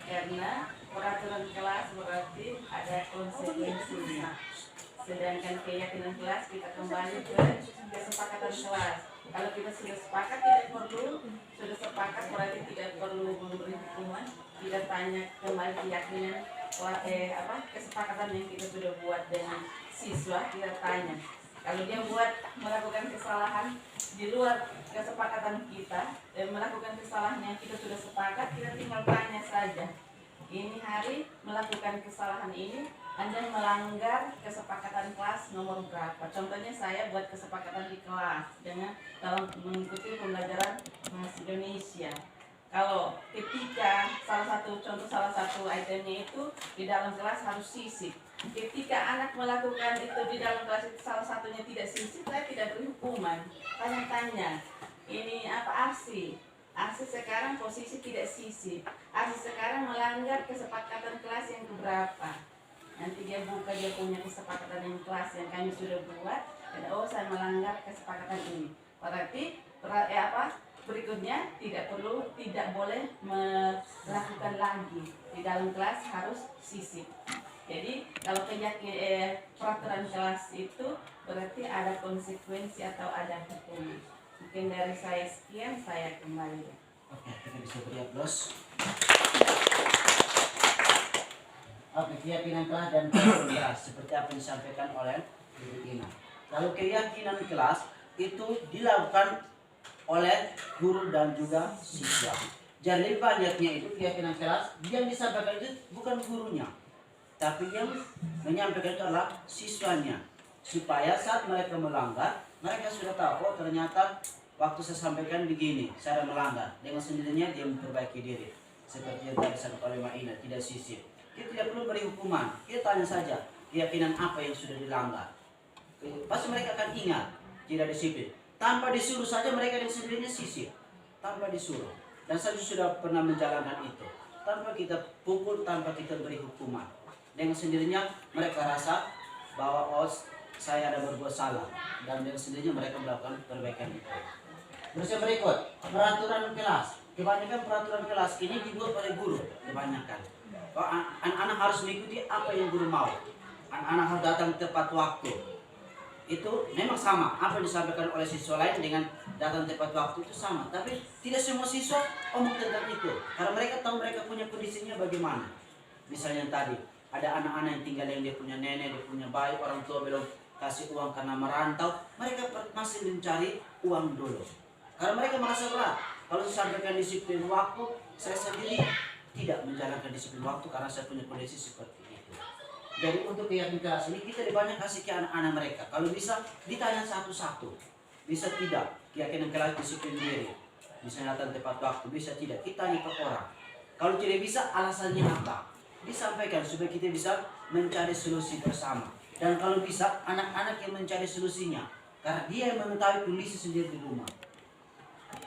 Karena peraturan kelas berarti ada konsekuensinya. Sedangkan keyakinan kelas kita kembali ke kesepakatan kelas. Kalau kita sudah sepakat tidak perlu, sudah sepakat berarti tidak perlu memberi hukuman, tidak tanya kembali keyakinan kesepakatan yang kita sudah buat dengan siswa, kita tanya. Kalau dia melakukan kesalahan di luar kesepakatan kita dan melakukan kesalahan yang kita sudah sepakat, kita tinggal tanya saja. Ini hari melakukan kesalahan ini, Anda melanggar kesepakatan kelas nomor berapa? Contohnya saya buat kesepakatan di kelas dengan dalam mengikuti pembelajaran bahasa Indonesia. Kalau ketika salah satu itemnya itu di dalam kelas harus sisip. Ketika anak melakukan itu di dalam kelas itu salah satunya tidak sisip, saya tidak beri hukuman. Tanya-tanya, ini apa ASI? ASI sekarang posisi tidak sisip. ASI sekarang melanggar kesepakatan kelas yang keberapa? Nanti dia buka dia punya kesepakatan yang kelas yang kami sudah buat. Dan saya melanggar kesepakatan ini. Berarti berikutnya tidak boleh melakukan lagi di dalam kelas, harus sisip. Jadi kalau peraturan kelas itu berarti ada konsekuensi atau ada hukuman. Mungkin dari saya sekian, saya kembali. Oke, kita bisa beri aplaus. Oke, keyakinan kelas dan kelas seperti apa yang disampaikan oleh Ibu Ina. Lalu keyakinan kelas itu dilakukan oleh guru dan juga siswa. Jadi banyaknya itu keyakinan kelas yang disampaikan itu bukan gurunya, tapi yang menyampaikan itu adalah siswanya, supaya saat mereka melanggar, mereka sudah tahu, oh ternyata waktu saya sampaikan begini, saya melanggar. Dengan sendirinya dia memperbaiki diri. Seperti yang tadi disampaikan oleh Mak Ina, tidak sisip. Kita tidak perlu beri hukuman, kita tanya saja keyakinan apa yang sudah dilanggar. Pasti mereka akan ingat, tidak disiplin. Tanpa disuruh saja mereka dengan sendirinya sisip, tanpa disuruh. Dan saya sudah pernah menjalankan itu, tanpa kita pukul, tanpa kita beri hukuman. Dengan sendirinya mereka rasa bahwa saya ada berbuat salah, dan dengan sendirinya mereka melakukan perbaikan itu. Terus yang berikut, peraturan kelas. Kebanyakan peraturan kelas ini dibuat oleh guru, kebanyakan. Anak-anak harus mengikuti apa yang guru mau. Anak-anak harus datang tepat waktu. Itu memang sama, apa yang disampaikan oleh siswa lain dengan datang tepat waktu itu sama. Tapi tidak semua siswa omong tentang itu, karena mereka tahu mereka punya kondisinya bagaimana. Misalnya tadi, ada anak-anak yang tinggal yang dia punya nenek, dia punya bayi, orang tua belum kasih uang karena merantau, mereka masih mencari uang dulu. Karena mereka merasa berat. Kalau disampaikan disiplin waktu, saya sendiri tidak menjalankan disiplin waktu karena saya punya kondisi seperti itu. Jadi untuk keyakinan kelas ini kita banyak kasih ke anak-anak mereka. Kalau bisa ditanya satu-satu. Bisa tidak keyakinan kelas disiplin diri. Bisa datang tepat waktu, bisa tidak. Kita tanya ke orang. Kalau tidak bisa alasannya apa? Disampaikan supaya kita bisa mencari solusi bersama. Dan kalau bisa anak-anak yang mencari solusinya. Karena dia yang mengetahui kondisi sendiri di rumah.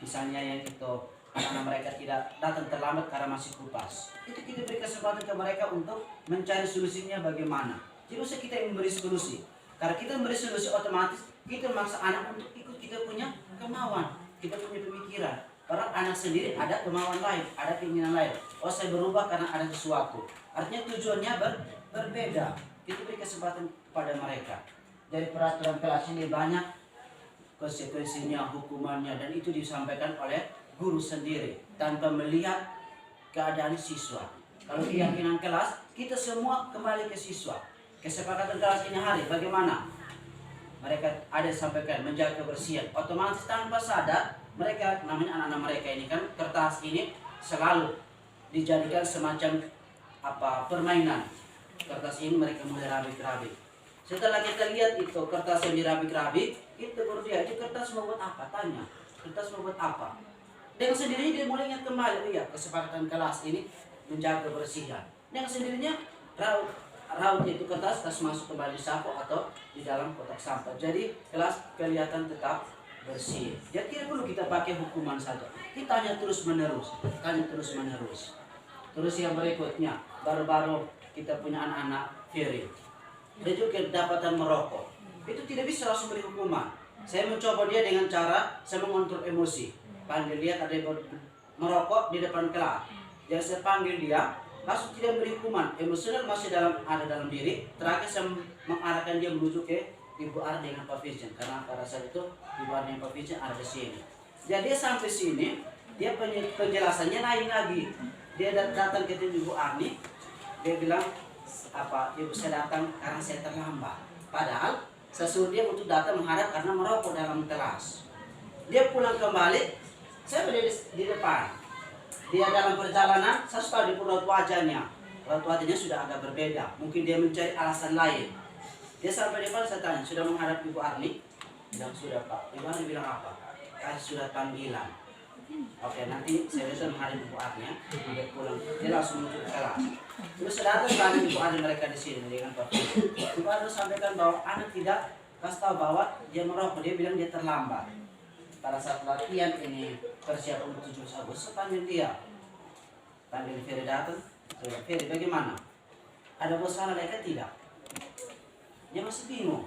Misalnya yang itu anak-anak mereka tidak datang terlambat karena masih kupas, itu kita beri kesempatan ke mereka untuk mencari solusinya bagaimana. Jadi usah kita yang memberi solusi, karena kita memberi solusi otomatis kita memaksa anak untuk ikut kita punya kemauan, kita punya pemikiran. Karena anak sendiri ada kemauan lain, ada keinginan lain. Oh saya berubah karena ada sesuatu, artinya tujuannya berbeda. Kita beri kesempatan kepada mereka. Dari peraturan kelas ini banyak konsekuensinya, hukumannya, dan itu disampaikan oleh guru sendiri tanpa melihat keadaan siswa. Kalau keyakinan kelas, kita semua kembali ke siswa. Kesepakatan kelas ini hari bagaimana? Mereka ada sampaikan menjaga kebersihan. Otomatis tanpa sadar mereka, namanya anak-anak mereka ini kan, kertas ini selalu dijadikan semacam permainan. Kertas ini mereka mulai rabik-rabik. Setelah kita lihat itu kertas yang dirabik-rabik, kita berpikir, itu kertas mau buat apa? Tanya, kertas mau buat apa? Dengan sendirinya dia mulai ingat kembali, iya kesepakatan kelas ini menjaga kebersihan. Dengan sendirinya rautnya itu kertas masuk kembali di sapu atau di dalam kotak sampah. Jadi kelas kelihatan tetap bersih. Jadi tidak perlu kita pakai hukuman saja. Kita hanya terus menerus, Terus yang berikutnya, baru-baru kita punya anak-anak Firi. Dia juga kedapatan merokok. Itu tidak bisa langsung beri hukuman. Saya mencoba dia dengan cara saya mengontrol emosi. Panggil dia ada merokok di depan kelas. Jadi saya panggil dia, langsung tidak beri hukuman. Emosional masih ada dalam diri. Terakhir saya mengarahkan dia menuju ke Ibu Ar dengan Pak Vincent, karena pada saat itu Ibu Ar dengan Pak Vincent ada di sini. Jadi dia sampai sini, dia penjelasannya lain lagi. Dia datang ke Ibu Arni, dia bilang apa, ibu saya datang karena saya terlambat. Padahal saya suruh dia untuk datang menghadap karena merokok dalam kelas. Dia pulang kembali, saya berdiri di depan. Dia dalam perjalanan, saya suka di raut wajahnya. Raut wajahnya sudah agak berbeda. Mungkin dia mencari alasan lain. Dia sampai di depan, saya tanya, sudah menghadap Ibu Arni? Bilang sudah Pak. Ibu Arni bilang apa? Kasih surat panggilan. Oke, nanti saya bisa menghadap Ibu Arni ya. Dia pulang, dia langsung menuju ke kelas. Terus saya datang ke Ibu Arni mereka di sini dengan Pak. Ibu Arni sampaikan bahwa anak tidak kasih tahu bahwa dia merokok. Dia bilang dia terlambat. Pada saat latihan ini persiapan untuk 17 Agustus, panggil dia. Panggil Ferry datang. Ferry, bagaimana? Ada bosan mereka tidak? Dia masih bingung.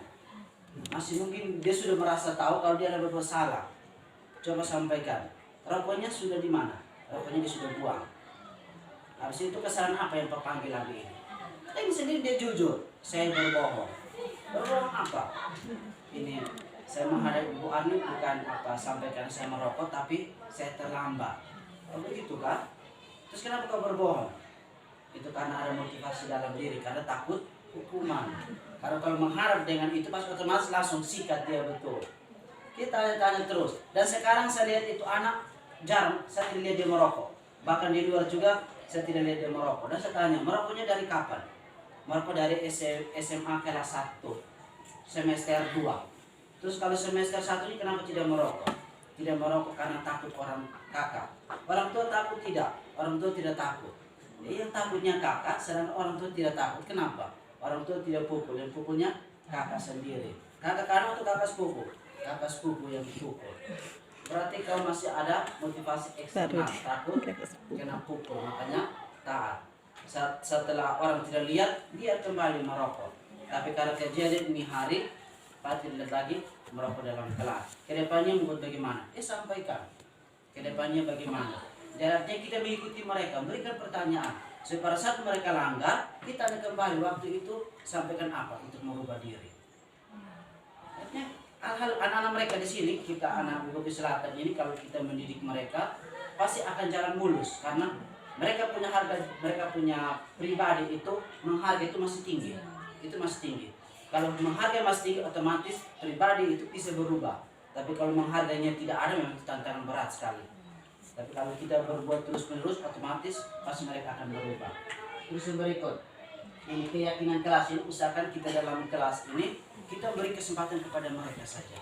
Masih mungkin dia sudah merasa tahu kalau dia ada berbuat salah. Coba sampaikan. Rokoknya sudah di mana? Rokoknya dia sudah buang. Habis itu kesalahan apa yang Pak panggil lagi ini? Ini sendiri dia jujur. Saya berbohong. Berbohong apa? Ini saya menghadap Ibu Arni bukan apa sampaikan saya merokok, tapi saya terlambat. Oh begitu kan? Terus kenapa kau berbohong? Itu karena ada motivasi dalam diri, karena takut hukuman. Karena kalau mengharap dengan itu pas otomatis langsung sikat dia betul. Kita tanya terus. Dan sekarang saya lihat itu anak jarang saya tidak lihat dia merokok. Bahkan di luar juga saya tidak lihat dia merokok. Dan saya tanya, merokoknya dari kapan? Merokok dari SMA kelas 1 semester 2. Terus kalau semester 1 ini kenapa tidak merokok? Tidak merokok karena takut orang kakak. Orang tua takut tidak? Orang tua tidak takut. Yang takutnya kakak, sedangkan orang tua tidak takut. Kenapa? Orang tua tidak pukul, yang pukulnya kakak sendiri. Kakak kanan atau kakak sepupu? Kakak sepupu yang dipukul. Berarti kau masih ada motivasi eksternal, takut kena pukul, makanya taat. Setelah orang tidak lihat, dia kembali merokok. Tapi kalau kejadian ini hari, Pak tidak lagi merokok dalam kelas. Kedepannya membuat bagaimana? Sampaikan. Kedepannya bagaimana? Jaraknya kita mengikuti mereka, berikan pertanyaan. Pada saat mereka langgar, kita akan kembali waktu itu sampaikan apa untuk merubah diri. Artinya hal-hal anak-anak mereka di sini, kita anak Bukit Selatan ini kalau kita mendidik mereka pasti akan jalan mulus karena mereka punya harga, mereka punya pribadi itu menghargai itu masih tinggi, itu masih tinggi. Kalau menghargai masih tinggi otomatis pribadi itu bisa berubah. Tapi kalau menghargainya tidak ada memang tantangan berat sekali. Tapi kalau kita berbuat terus-menerus, otomatis pasti mereka akan berubah. Terus yang berikut, ini keyakinan kelas ini, usahakan kita dalam kelas ini, kita beri kesempatan kepada mereka saja.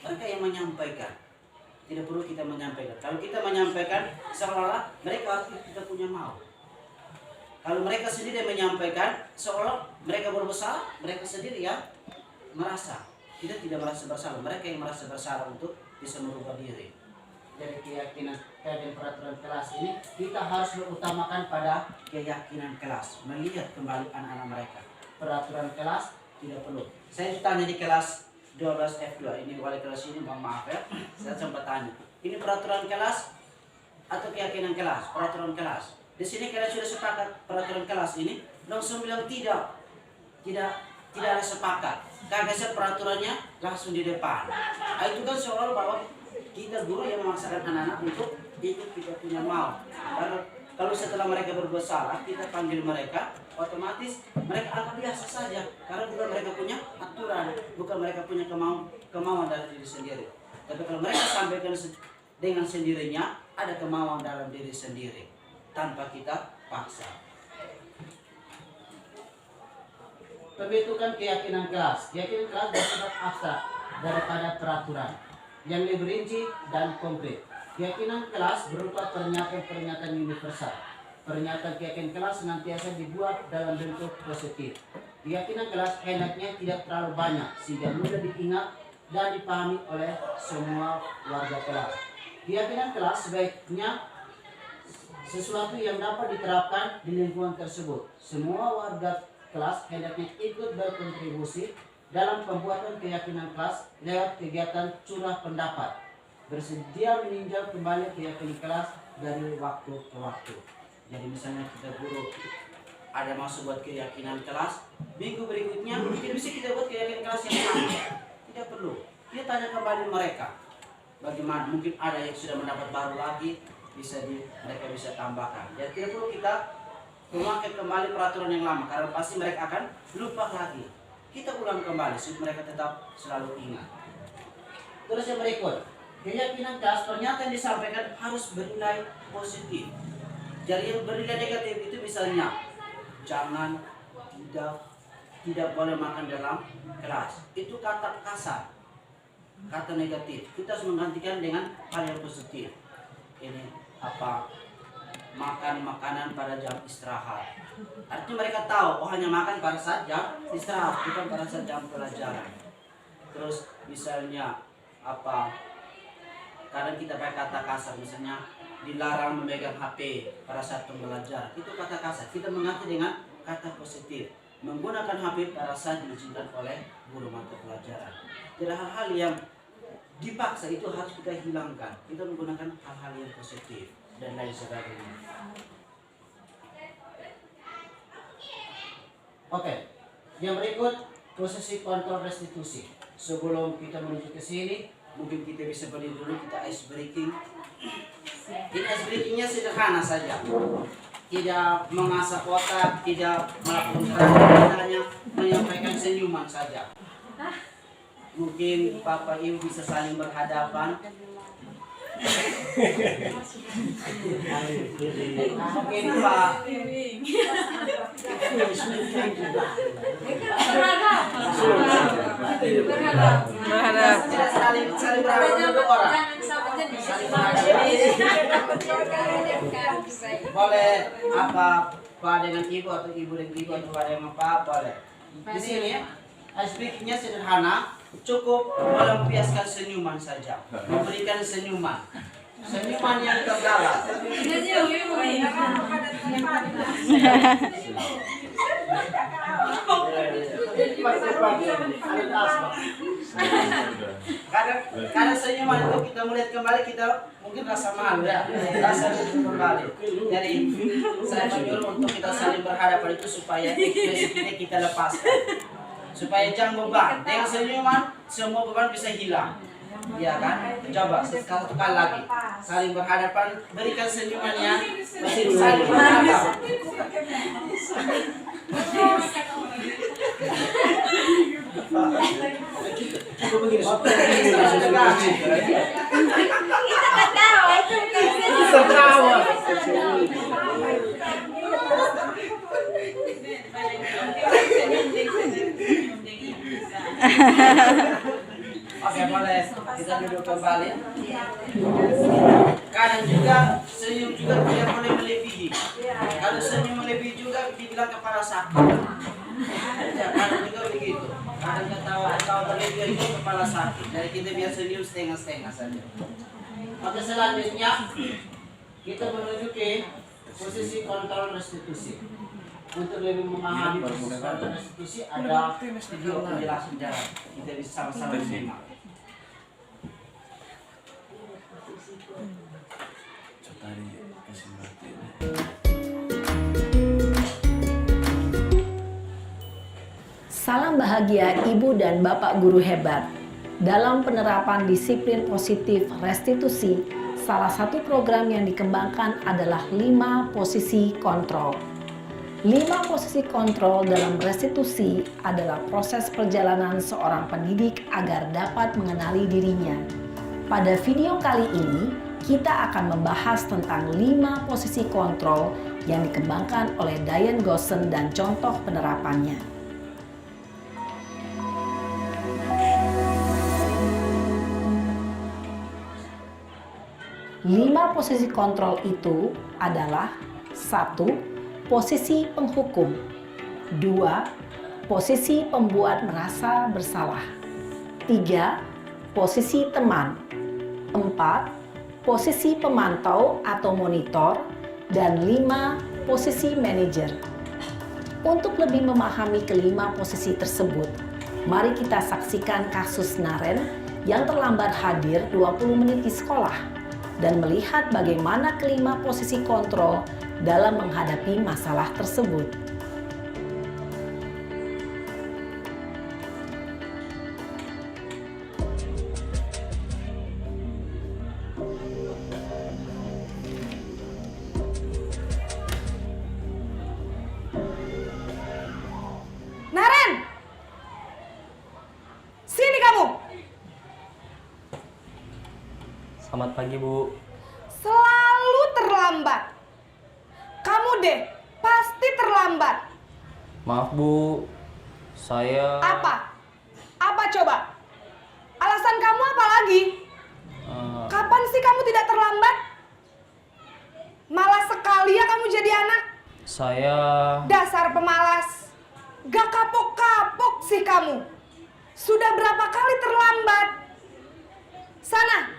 Mereka yang menyampaikan. Tidak perlu kita menyampaikan. Kalau kita menyampaikan, seolah-olah mereka harus kita punya mau. Kalau mereka sendiri menyampaikan, seolah mereka bersalah, mereka sendiri yang merasa. Kita tidak merasa bersalah, mereka yang merasa bersalah untuk bisa merubah diri. Dari keyakinan dan peraturan kelas ini, kita harus mengutamakan pada keyakinan kelas, melihat kembali anak-anak mereka. Peraturan kelas tidak perlu. Saya ditanya di kelas 12 F2, ini wali kelas ini, mohon maaf ya, saya sempat tanya, ini peraturan kelas atau keyakinan kelas? Peraturan kelas. Di sini kalian sudah sepakat peraturan kelas ini, langsung bilang tidak ada sepakat. Kagak peraturannya langsung di depan. Itu kan soal bahwa kita guru yang memaksakan anak-anak untuk ikut kita punya mau. Kalau setelah mereka berbuat salah, kita panggil mereka, otomatis mereka akan biasa saja. Karena bukan mereka punya aturan, bukan mereka punya kemauan dari diri sendiri. Tapi kalau mereka sampaikan dengan sendirinya, ada kemauan dalam diri sendiri, tanpa kita paksa. Pembentukan keyakinan kelas. Keyakinan kelas bersifat abstrak daripada peraturan yang lebih rinci dan konkret. Keyakinan kelas berupa pernyataan universal. Pernyataan keyakinan kelas senantiasa dibuat dalam bentuk positif. Keyakinan kelas hendaknya tidak terlalu banyak sehingga mudah diingat dan dipahami oleh semua warga kelas. Keyakinan kelas sebaiknya sesuatu yang dapat diterapkan di lingkungan tersebut. Semua warga kelas hendaknya ikut berkontribusi dalam pembuatan keyakinan kelas lewat kegiatan curah pendapat, bersedia meninjau kembali keyakinan kelas dari waktu ke waktu. Jadi misalnya kita guru ada masuk buat keyakinan kelas, minggu berikutnya tidak bisa kita buat keyakinan kelas yang sama. Tidak perlu. Kita tanya kembali mereka. Bagaimana? Mungkin ada yang sudah mendapat baru lagi, mereka bisa tambahkan. Jadi tidak perlu kita memakai kembali peraturan yang lama, karena pasti mereka akan lupa lagi. Kita ulang kembali supaya mereka tetap selalu ingat. Terus yang berikut, keyakinan kelas ternyata yang disampaikan harus bernilai positif. Jadi yang bernilai negatif itu misalnya jangan, tidak boleh makan dalam kelas. Itu kata kasar, kata negatif. Kita harus menggantikan dengan hal yang positif. Ini makan makanan pada jam istirahat. Artinya mereka tahu, hanya makan pada saat jam istirahat, bukan pada saat jam pelajaran. Terus misalnya kadang kita pakai kata kasar, misalnya dilarang memegang HP pada saat pembelajaran. Itu kata kasar. Kita mengganti dengan kata positif. Menggunakan HP pada saat diizinkan oleh guru mata pelajaran. Jadi hal-hal yang dipaksa itu harus kita hilangkan. Kita menggunakan hal-hal yang positif dan lain sebagainya. Oke, yang berikut posisi kontrol restitusi. Sebelum kita menuju ke sini, mungkin kita bisa beri dulu kita ice breaking. Ini ice breakingnya sederhana saja. Tidak mengasah otak, tidak melakukan gerakan, hanya menyampaikan senyuman saja. Mungkin Bapak Ibu bisa saling berhadapan. Mungkin Pak Berharap. saling berhadapan dulu orang. Boleh Pak dengan Ibu atau Ibu dengan Ibu atau Pak dengan Pak boleh. Di sini ice breakingnya sederhana, cukup melampiaskan senyuman saja, memberikan senyuman yang terdalam. Kadang senyuman itu kita melihat kembali, kita mungkin rasa malu ya, rasa kembali. Jadi saya menyuruh untuk kita saling berhadapan itu supaya resikonya kita lepaskan, supaya jangan beban. Dengan senyuman semua beban bisa hilang. Ya kan? Coba sekali lagi. Saling berhadapan, berikan senyumannya, saling berhadapan. Oke, boleh kita duduk kembali. Kadang juga senyum juga tidak boleh melebihi. Kalau senyum melebihi juga dibilang kepala sakit. Kadang juga begitu. Kadang ketawa berlebihan itu kepala sakit. Jadi kita biar senyum setengah-setengah saja. Oke, selanjutnya kita menuju ke posisi kontrol restitusi. Untuk lebih memahami posisi kontrol restitusi ada video penjelasan jalan. Kita bisa sama-sama simak. Salam bahagia Ibu dan Bapak guru hebat. Dalam penerapan disiplin positif restitusi, salah satu program yang dikembangkan adalah 5 posisi kontrol. 5 posisi kontrol dalam restitusi adalah proses perjalanan seorang pendidik agar dapat mengenali dirinya. Pada video kali ini, kita akan membahas tentang 5 posisi kontrol yang dikembangkan oleh Diane Gossen dan contoh penerapannya. 5 posisi kontrol itu adalah 1. Posisi penghukum. 2. Posisi pembuat merasa bersalah. 3. Posisi teman. 4. Posisi pemantau atau monitor. Dan 5. Posisi manajer. Untuk lebih memahami kelima posisi tersebut, mari kita saksikan kasus Naren yang terlambat hadir 20 menit di sekolah dan melihat bagaimana kelima posisi kontrol dalam menghadapi masalah tersebut. Selamat pagi, Bu. Selalu terlambat. Kamu deh, pasti terlambat. Maaf, Bu. Saya... Apa? Apa coba? Alasan kamu apa lagi? Kapan sih kamu tidak terlambat? Malas sekali ya kamu jadi anak. Saya... Dasar pemalas. Gak kapok-kapok sih kamu. Sudah berapa kali terlambat? Sana,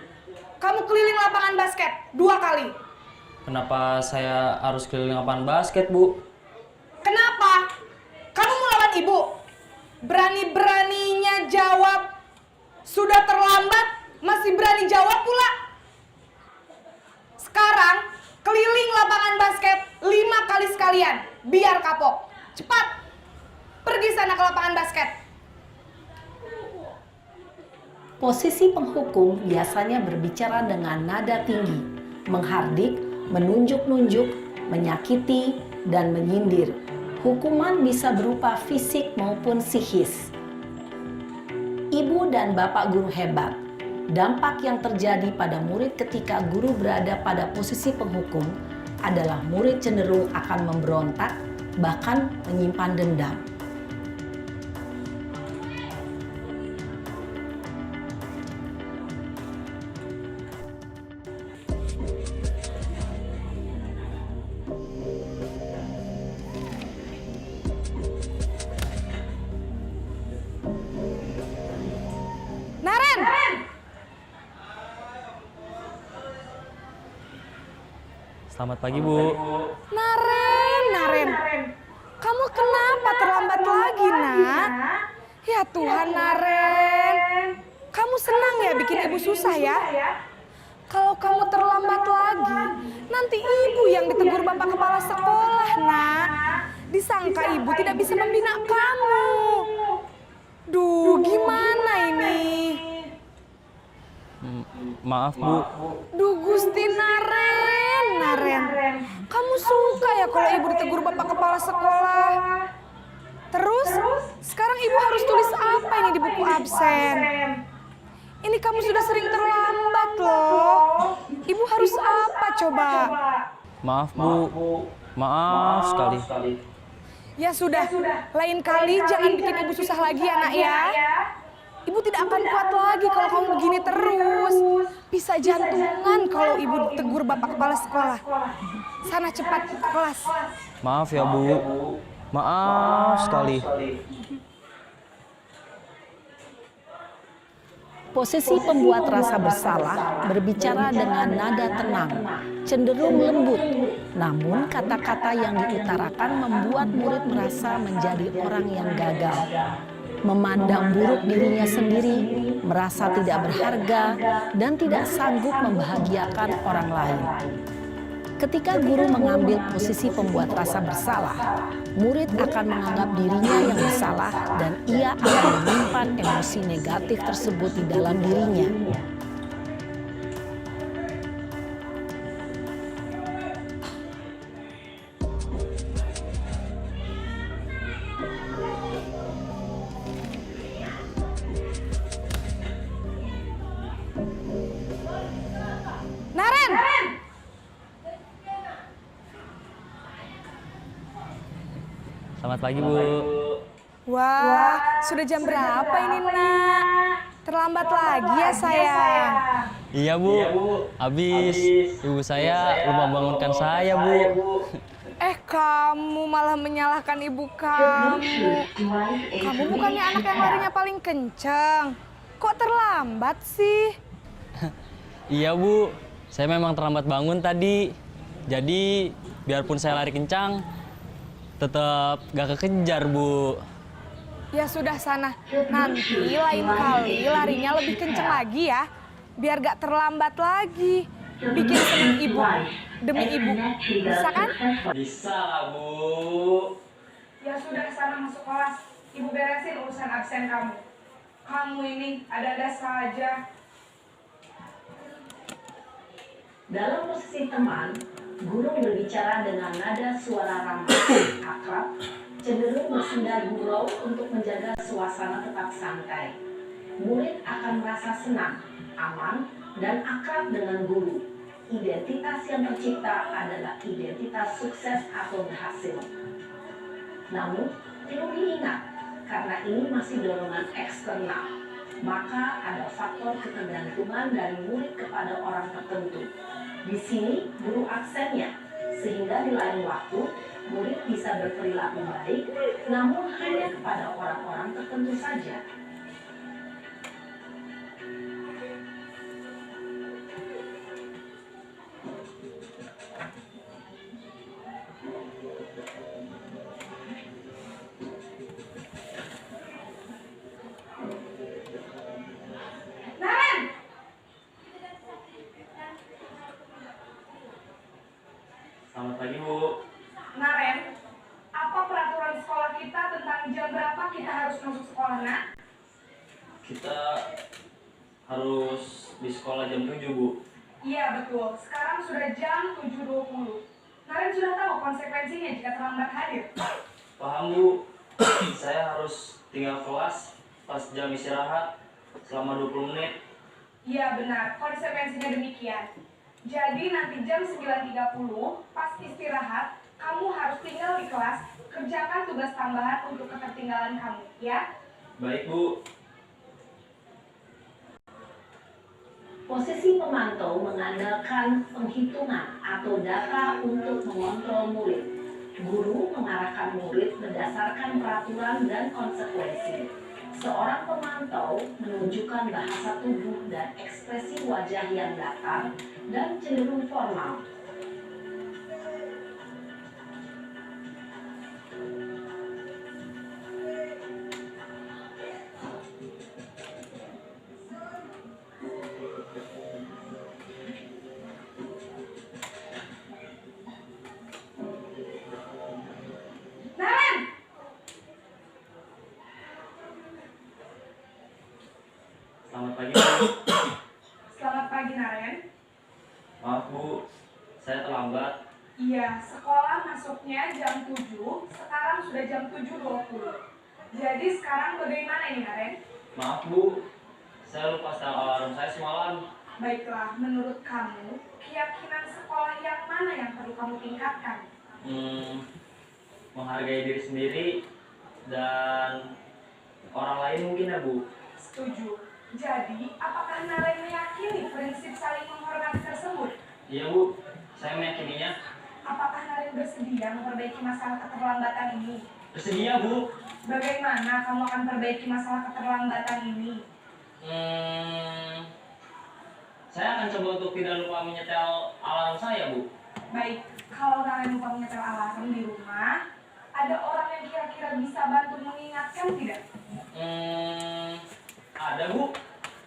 kamu keliling lapangan basket 2 kali. Kenapa saya harus keliling lapangan basket, Bu? Kenapa? Kamu mau lawan ibu? Berani-beraninya jawab. Sudah terlambat, masih berani jawab pula. Sekarang, keliling lapangan basket 5 kali sekalian. Biar kapok. Cepat. Pergi sana ke lapangan basket. Posisi penghukum biasanya berbicara dengan nada tinggi, menghardik, menunjuk-nunjuk, menyakiti, dan menyindir. Hukuman bisa berupa fisik maupun psikis. Ibu dan bapak guru hebat. Dampak yang terjadi pada murid ketika guru berada pada posisi penghukum adalah murid cenderung akan memberontak, bahkan menyimpan dendam. Naren! Selamat pagi, Bu. Naren. Kamu kenapa terlambat lagi, nak? Ya Tuhan, Naren. Kamu senang ya bikin ibu susah ya? Kalau kamu terlambat lagi, nanti ibu yang ditegur bapak kepala sekolah, nak. Disangka ibu tidak bisa membina kamu. Duh, gimana ini? Maaf, Bu. Duh, Gusti Naren. Kamu suka ya kalau ibu ditegur bapak kepala sekolah? Terus, sekarang ibu harus tulis apa ini di buku absen? Ini kamu sudah sering terlambat loh. Ibu harus apa coba? Maaf, Bu. Maaf sekali. Ya sudah, lain kali jangan bikin ibu susah lagi ya, nak ya. Ibu tidak akan kuat lagi kalau kamu begini terus. Bisa jantungan kalau ibu ditegur bapak kepala sekolah. Sana cepat ke kelas. Maaf ya, Bu. Maaf sekali. Posisi pembuat rasa bersalah berbicara dengan nada tenang, cenderung lembut. Namun kata-kata yang diutarakan membuat murid merasa menjadi orang yang gagal. Memandang buruk dirinya sendiri, merasa tidak berharga, dan tidak sanggup membahagiakan orang lain. Ketika guru mengambil posisi pembuat rasa bersalah, murid akan menganggap dirinya yang bersalah dan ia akan menyimpan emosi negatif tersebut di dalam dirinya. Naren! Selamat pagi, Bu. Wah, sudah jam berapa ini, nak? Terlambat lagi ya, sayang? Iya, Bu. Habis ibu saya lupa bangunkan saya, Bu. Kamu malah menyalahkan ibu kamu. Kamu bukannya anak yang larinya paling kencang. Kok terlambat sih? Iya, Bu. Saya memang terlambat bangun tadi. Jadi, biarpun saya lari kencang, tetap gak kekejar, Bu. Ya sudah sana, nanti lain kali larinya lebih kencang lagi ya. Biar gak terlambat lagi. Bikin senang ibu, demi ibu. Bisa kan? Bisa, Bu. Ya sudah sana masuk kelas. Ibu beresin urusan absen kamu. Kamu ini ada-ada saja. Dalam posisi teman, guru berbicara dengan nada suara ramah, akrab, cenderung bersenda gurau untuk menjaga suasana tetap santai. Murid akan merasa senang, aman, dan akrab dengan guru. Identitas yang tercipta adalah identitas sukses atau berhasil. Namun, perlu diingat, karena ini masih dorongan eksternal, maka ada faktor ketergantungan dari murid kepada orang tertentu. Di sini, guru aksennya, sehingga di lain waktu, murid bisa berperilaku baik, namun hanya kepada orang-orang tertentu saja. Naren, Selamat pagi, Bu. Naren, apa peraturan sekolah kita tentang jam berapa kita harus masuk sekolah, nak? Kita harus di sekolah jam 7, Bu. Iya betul, sekarang sudah jam 7.20. Naren sudah tahu konsekuensinya jika terlambat hadir. Paham, Bu. Saya harus tinggal kelas pas jam istirahat selama 20 menit. Iya benar, konsekuensinya demikian. Jadi nanti jam 9.30 pas istirahat, kamu harus tinggal di kelas, kerjakan tugas tambahan untuk ketertinggalan kamu, ya? Baik, Bu. Posisi pemantau mengandalkan penghitungan atau data untuk mengontrol murid. Guru mengarahkan murid berdasarkan peraturan dan konsekuensi. Seorang pemantau menunjukkan bahasa tubuh dan ekspresi wajah yang datar dan cenderung formal. Naren! Selamat pagi, Bu. Selamat pagi, Naren. Maaf, Bu. Saya terlambat. Iya, sekolah masuknya jam 7, sekarang sudah jam 7.20. Jadi sekarang bagaimana ini, Naren? Maaf, Bu. Saya lupa setel alarm saya semalam. Baiklah, menurut kamu, keyakinan sekolah yang mana yang perlu kamu tingkatkan? Menghargai diri sendiri dan orang lain mungkin, ya, Bu. Setuju. Jadi, apakah Naren meyakini prinsip saling menghormati tersebut? Iya, Bu. Saya meyakininya. Apakah Naren bersedia memperbaiki masalah keterlambatan ini? Bersedia, Bu. Bagaimana kamu akan perbaiki masalah keterlambatan ini? Saya akan coba untuk tidak lupa menyetel alarm saya, Bu. Baik, kalau Naren lupa menyetel alarm di rumah, ada orang yang kira-kira bisa bantu mengingatkan tidak? Ada, Bu.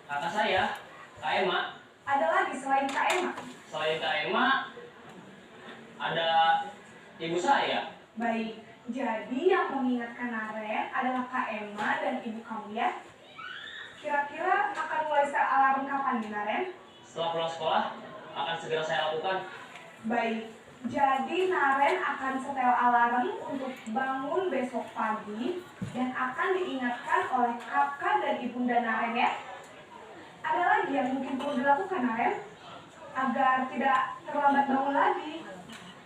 Kakak saya, Kak Ema. Ada lagi selain Kak Emma? Selain Kak Ema, ada ibu saya. Baik, jadi yang mengingatkan Naren adalah Kak Emma dan ibu kamu ya? Kira-kira akan mulai setel alarm kapan nih, Naren? Setelah pulang sekolah, akan segera saya lakukan. Baik, jadi Naren akan setel alarm untuk bangun besok pagi dan akan diingatkan oleh kakak dan ibunda Naren ya. Ada lagi yang mungkin perlu dilakukan, Naren, agar tidak terlambat bangun lagi.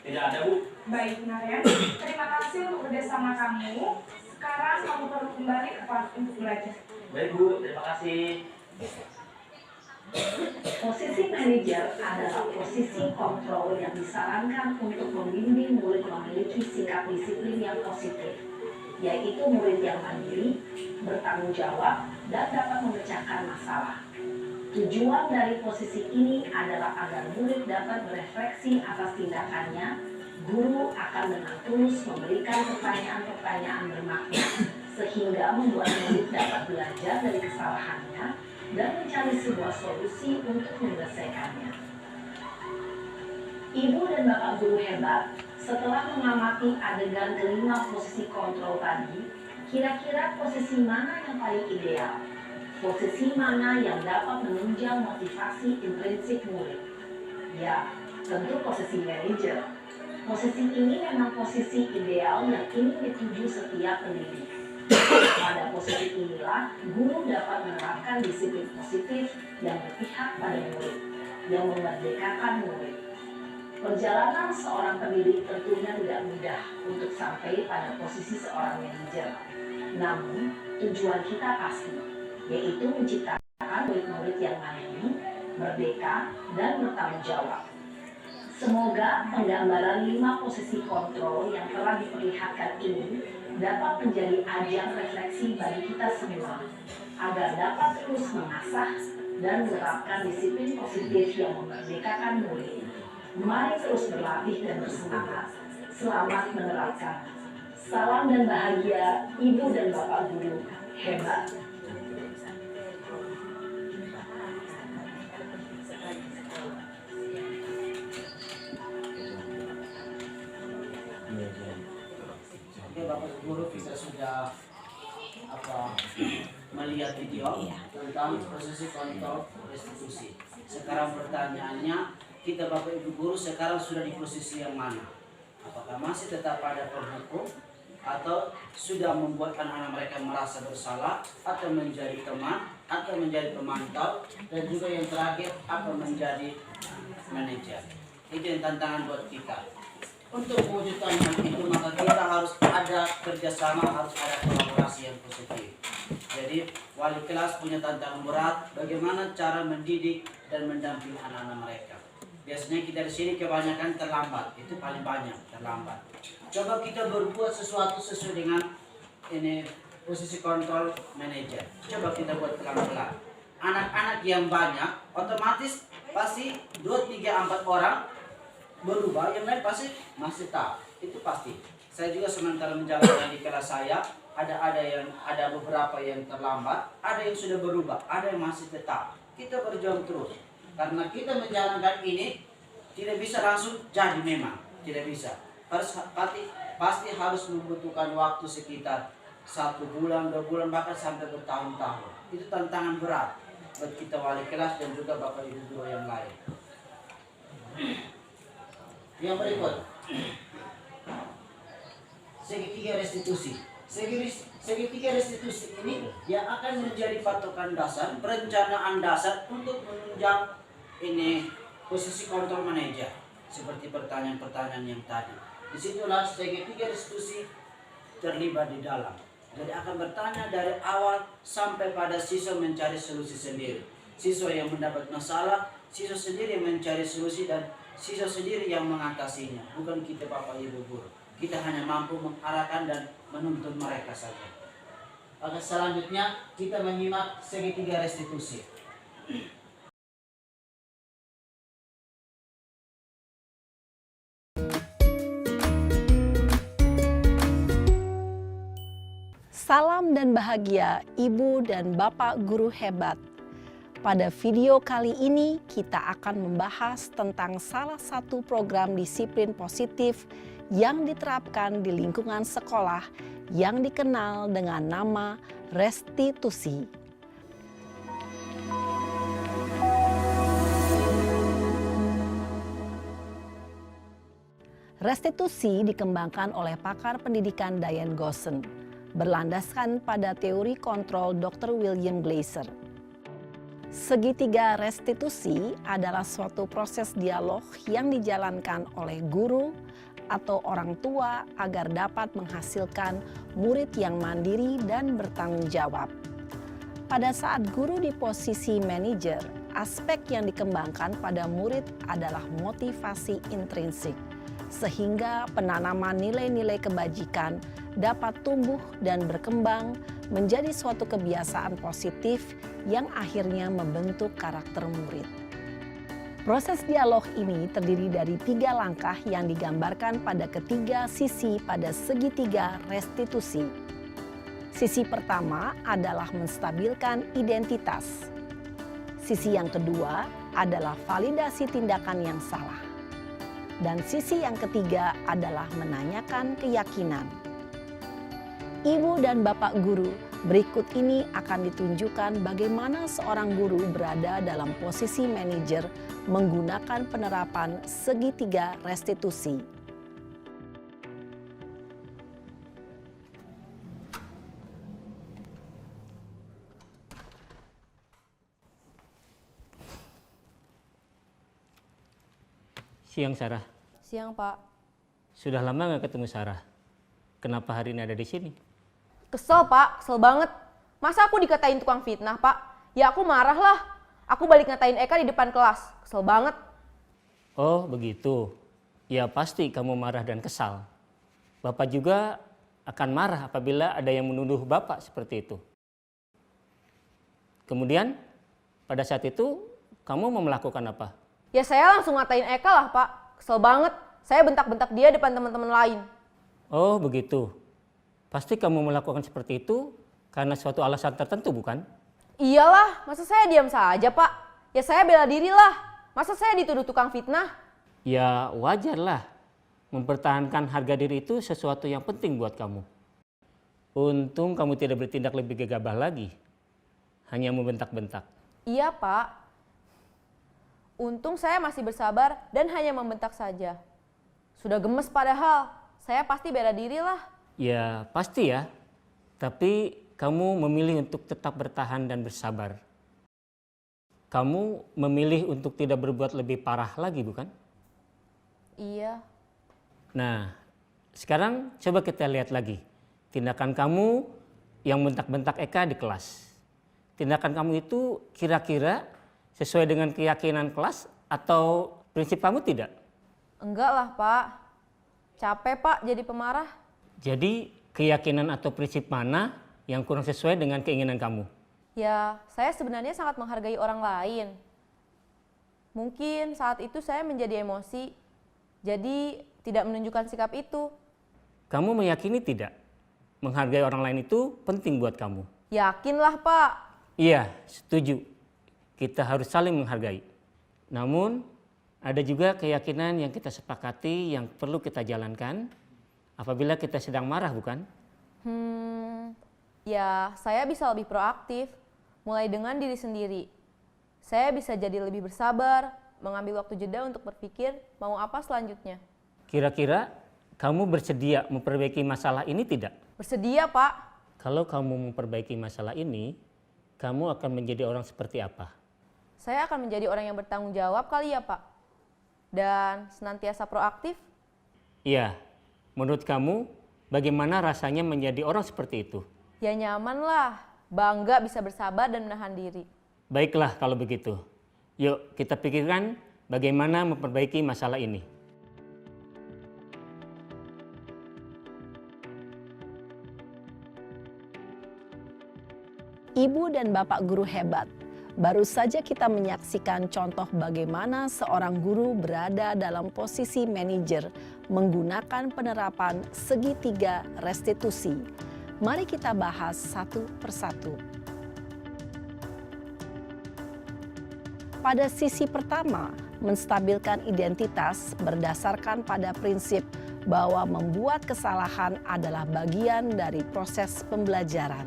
Tidak ada, Bu. Baik, Naren, terima kasih untuk kerjasama kamu. Sekarang kamu perlu kembali ke kelas untuk belajar. Baik, Bu. Terima kasih. Posisi manajer adalah posisi kontrol yang disarankan untuk membimbing murid memiliki sikap disiplin yang positif, yaitu murid yang mandiri, bertanggung jawab, dan dapat memecahkan masalah. Tujuan dari posisi ini adalah agar murid dapat berefleksi atas tindakannya. Guru akan dengan tulus memberikan pertanyaan-pertanyaan bermakna, sehingga membuat murid dapat belajar dari kesalahannya dan mencari sebuah solusi untuk menyelesaikannya. Ibu dan bapak guru hebat, setelah mengamati adegan kelima posisi kontrol tadi, kira-kira posisi mana yang paling ideal? Posisi mana yang dapat menunjang motivasi intrinsik murid? Ya, tentu posisi manajer. Posisi ini memang posisi ideal yang ingin dituju setiap pendidik. Pada positif inilah guru dapat menerapkan disiplin positif yang berpihak pada murid, yang memerdekakan murid. Perjalanan seorang pendidik tentunya tidak mudah untuk sampai pada posisi seorang manajer. Namun, tujuan kita pasti, yaitu menciptakan murid-murid yang mandiri, merdeka, dan bertanggung jawab. Semoga penggambaran 5 posisi kontrol yang telah diperlihatkan ini dapat menjadi ajang refleksi bagi kita semua, agar dapat terus mengasah dan menerapkan disiplin positif yang memerdekakan murid. Mari terus berlatih dan bersemangat. Selamat menerapkan. Salam dan bahagia, Ibu dan Bapak Guru hebat. Oke, Bapak Guru, kita sudah melihat video tentang posisi kontrol restitusi. Sekarang pertanyaannya, kita Bapak Ibu Guru sekarang sudah di posisi yang mana? Apakah masih tetap pada penghukum, atau sudah membuatkan anak mereka merasa bersalah, atau menjadi teman, atau menjadi pemantau, dan juga yang terakhir apa menjadi manajer? Itu yang tantangan buat kita. Untuk mewujudkan hal itu, maka kita harus ada kerjasama, harus ada kolaborasi yang positif. Jadi wali kelas punya tantangan berat, bagaimana cara mendidik dan mendampingi anak-anak mereka. Biasanya kita di sini kebanyakan terlambat, itu paling banyak terlambat. Coba kita berbuat sesuatu sesuai dengan ini posisi kontrol manajer. Coba kita buat pelan-pelan. Anak-anak yang banyak, otomatis pasti 2, 3, 4 orang berubah, yang lain pasti masih tetap. Itu pasti. Saya juga sementara menjalankan di kelas saya, ada beberapa yang terlambat, ada yang sudah berubah, ada yang masih tetap. Kita berjuang terus. Karena kita menjalankan ini tidak bisa langsung jadi, memang tidak bisa. Pasti harus membutuhkan waktu sekitar 1 bulan, 2 bulan, bahkan sampai bertahun-tahun. Itu tantangan berat buat kita wali kelas dan juga Bapak Ibu guru yang lain. Yang berikut, segitiga restitusi. Segitiga restitusi ini yang akan menjadi patokan dasar, perencanaan dasar untuk menunjang ini posisi kontrol manajer, seperti pertanyaan-pertanyaan yang tadi. Disitulah segitiga restitusi terlibat di dalam. Jadi akan bertanya dari awal sampai pada siswa mencari solusi sendiri. Siswa yang mendapat masalah, siswa sendiri yang mencari solusi, dan siswa sendiri yang mengatasinya. Bukan kita Bapak Ibu guru. Kita hanya mampu mengarahkan dan menuntun mereka saja. Oke, selanjutnya kita menyimak segitiga restitusi. Salam dan bahagia Ibu dan Bapak Guru hebat. Pada video kali ini kita akan membahas tentang salah satu program disiplin positif yang diterapkan di lingkungan sekolah yang dikenal dengan nama restitusi. Restitusi dikembangkan oleh pakar pendidikan Diane Gosson, berlandaskan pada teori kontrol Dr. William Glasser. Segitiga restitusi adalah suatu proses dialog yang dijalankan oleh guru atau orang tua agar dapat menghasilkan murid yang mandiri dan bertanggung jawab. Pada saat guru di posisi manajer, aspek yang dikembangkan pada murid adalah motivasi intrinsik, sehingga penanaman nilai-nilai kebajikan dapat tumbuh dan berkembang menjadi suatu kebiasaan positif yang akhirnya membentuk karakter murid. Proses dialog ini terdiri dari 3 langkah yang digambarkan pada ketiga sisi pada segitiga restitusi. Sisi pertama adalah menstabilkan identitas. Sisi yang kedua adalah validasi tindakan yang salah. Dan sisi yang ketiga adalah menanyakan keyakinan. Ibu dan Bapak guru, berikut ini akan ditunjukkan bagaimana seorang guru berada dalam posisi manajer menggunakan penerapan segitiga restitusi. Siang Sarah. Siang, Pak. Sudah lama nggak ketemu Sarah. Kenapa hari ini ada di sini? Kesel, Pak. Kesel banget. Masa aku dikatain tukang fitnah, Pak? Ya aku marah lah. Aku balik ngatain Eka di depan kelas. Kesel banget. Oh begitu. Ya pasti kamu marah dan kesal. Bapak juga akan marah apabila ada yang menuduh Bapak seperti itu. Kemudian pada saat itu kamu mau melakukan apa? Ya saya langsung ngatain Eka lah, Pak. Kesel banget. Saya bentak-bentak dia depan teman-teman lain. Oh begitu. Pasti kamu melakukan seperti itu karena suatu alasan tertentu bukan? Iyalah, masa saya diam saja, Pak? Ya saya bela diri lah. Masa saya dituduh tukang fitnah? Ya wajarlah. Mempertahankan harga diri itu sesuatu yang penting buat kamu. Untung kamu tidak bertindak lebih gegabah lagi. Hanya membentak-bentak. Iya, Pak. Untung saya masih bersabar dan hanya membentak saja. Sudah gemes padahal, saya pasti bela diri lah. Ya pasti ya, tapi kamu memilih untuk tetap bertahan dan bersabar. Kamu memilih untuk tidak berbuat lebih parah lagi bukan? Iya. Nah, sekarang coba kita lihat lagi. Tindakan kamu yang bentak-bentak Eka di kelas. Tindakan kamu itu kira-kira sesuai dengan keyakinan kelas atau prinsip kamu tidak? Enggak lah, Pak. Capek, Pak, jadi pemarah. Jadi keyakinan atau prinsip mana yang kurang sesuai dengan keinginan kamu? Ya, saya sebenarnya sangat menghargai orang lain. Mungkin saat itu saya menjadi emosi, jadi tidak menunjukkan sikap itu. Kamu meyakini tidak? Menghargai orang lain itu penting buat kamu. Yakinlah, Pak. Iya, setuju. Kita harus saling menghargai. Namun, ada juga keyakinan yang kita sepakati yang perlu kita jalankan apabila kita sedang marah, bukan? Ya saya bisa lebih proaktif, mulai dengan diri sendiri. Saya bisa jadi lebih bersabar, mengambil waktu jeda untuk berpikir mau apa selanjutnya. Kira-kira kamu bersedia memperbaiki masalah ini tidak? Bersedia, Pak. Kalau kamu memperbaiki masalah ini, kamu akan menjadi orang seperti apa? Saya akan menjadi orang yang bertanggung jawab kali ya, Pak. Dan senantiasa proaktif. Iya, menurut kamu bagaimana rasanya menjadi orang seperti itu? Ya nyaman lah, bangga bisa bersabar dan menahan diri. Baiklah kalau begitu. Yuk kita pikirkan bagaimana memperbaiki masalah ini. Ibu dan Bapak guru hebat, baru saja kita menyaksikan contoh bagaimana seorang guru berada dalam posisi manajer menggunakan penerapan segitiga restitusi. Mari kita bahas satu persatu. Pada sisi pertama, menstabilkan identitas berdasarkan pada prinsip bahwa membuat kesalahan adalah bagian dari proses pembelajaran.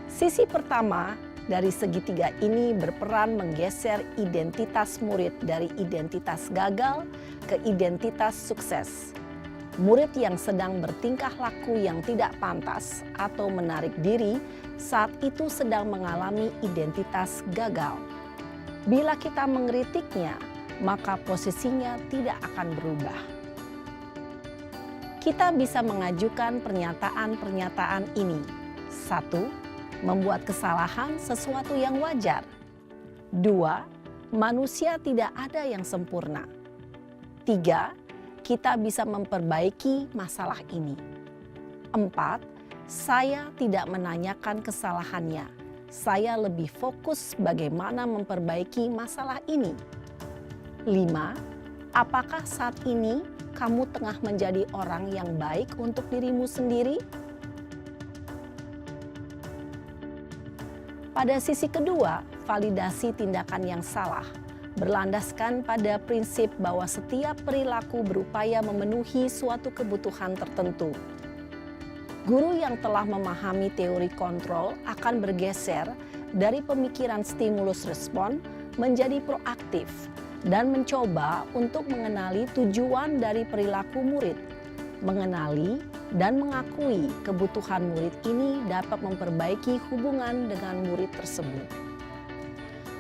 Sisi pertama dari segitiga ini berperan menggeser identitas murid dari identitas gagal ke identitas sukses. Murid yang sedang bertingkah laku yang tidak pantas atau menarik diri saat itu sedang mengalami identitas gagal. Bila kita mengkritiknya, maka posisinya tidak akan berubah. Kita bisa mengajukan pernyataan-pernyataan ini. 1. Membuat kesalahan sesuatu yang wajar. 2. Manusia tidak ada yang sempurna. 3. Kita bisa memperbaiki masalah ini. 4. Saya tidak menanyakan kesalahannya. Saya lebih fokus bagaimana memperbaiki masalah ini. 5. Apakah saat ini kamu tengah menjadi orang yang baik untuk dirimu sendiri? Pada sisi kedua, validasi tindakan yang salah berlandaskan pada prinsip bahwa setiap perilaku berupaya memenuhi suatu kebutuhan tertentu. Guru yang telah memahami teori kontrol akan bergeser dari pemikiran stimulus respon menjadi proaktif dan mencoba untuk mengenali tujuan dari perilaku murid. Mengenali dan mengakui kebutuhan murid ini dapat memperbaiki hubungan dengan murid tersebut.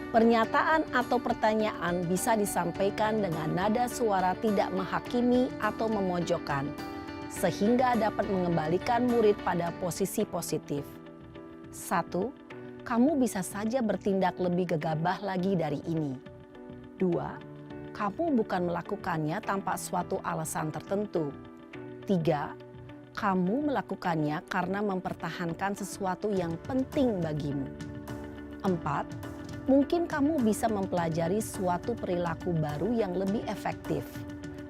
Pernyataan atau pertanyaan bisa disampaikan dengan nada suara tidak menghakimi atau memojokkan, sehingga dapat mengembalikan murid pada posisi positif. 1. Kamu bisa saja bertindak lebih gegabah lagi dari ini. 2. Kamu bukan melakukannya tanpa suatu alasan tertentu. 3. Kamu melakukannya karena mempertahankan sesuatu yang penting bagimu. 4. Mungkin kamu bisa mempelajari suatu perilaku baru yang lebih efektif.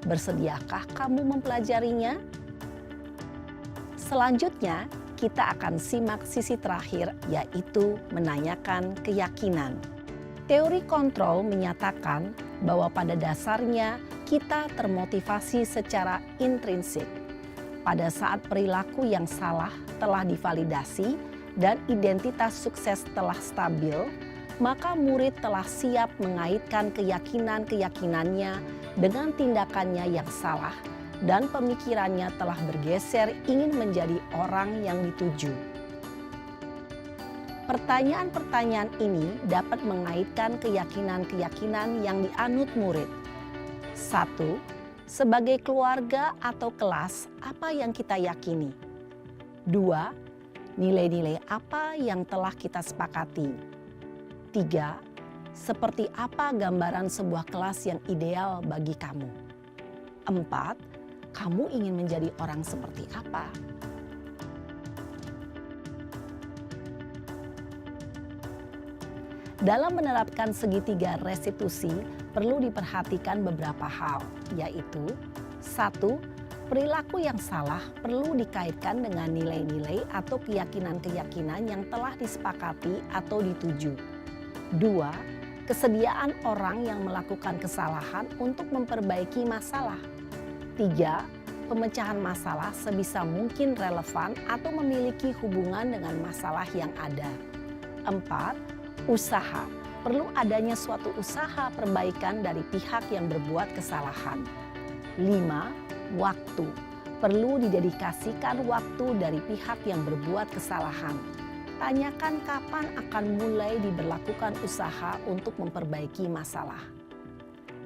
Bersediakah kamu mempelajarinya? Selanjutnya, kita akan simak sisi terakhir, yaitu menanyakan keyakinan. Teori kontrol menyatakan bahwa pada dasarnya kita termotivasi secara intrinsik. Pada saat perilaku yang salah telah divalidasi dan identitas sukses telah stabil, maka murid telah siap mengaitkan keyakinan-keyakinannya dengan tindakannya yang salah dan pemikirannya telah bergeser ingin menjadi orang yang dituju. Pertanyaan-pertanyaan ini dapat mengaitkan keyakinan-keyakinan yang dianut murid. 1. Sebagai keluarga atau kelas, apa yang kita yakini? 2. Nilai-nilai apa yang telah kita sepakati? 3. Seperti apa gambaran sebuah kelas yang ideal bagi kamu? 4. Kamu ingin menjadi orang seperti apa? Dalam menerapkan segitiga restitusi, perlu diperhatikan beberapa hal, yaitu 1. Perilaku yang salah perlu dikaitkan dengan nilai-nilai atau keyakinan-keyakinan yang telah disepakati atau dituju. 2. Kesediaan orang yang melakukan kesalahan untuk memperbaiki masalah. 3. Pemecahan masalah sebisa mungkin relevan atau memiliki hubungan dengan masalah yang ada. 4. Usaha. Perlu adanya suatu usaha perbaikan dari pihak yang berbuat kesalahan. 5. Waktu. Perlu didedikasikan waktu dari pihak yang berbuat kesalahan. Tanyakan kapan akan mulai diberlakukan usaha untuk memperbaiki masalah.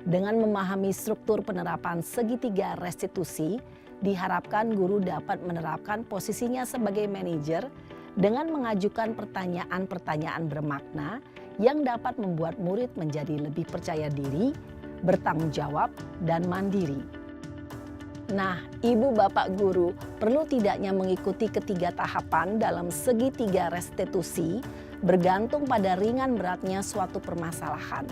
Dengan memahami struktur penerapan segitiga restitusi, diharapkan guru dapat menerapkan posisinya sebagai manajer dengan mengajukan pertanyaan-pertanyaan bermakna yang dapat membuat murid menjadi lebih percaya diri, bertanggung jawab, dan mandiri. Nah, ibu bapak guru perlu tidaknya mengikuti ketiga tahapan dalam segitiga restitusi bergantung pada ringan beratnya suatu permasalahan.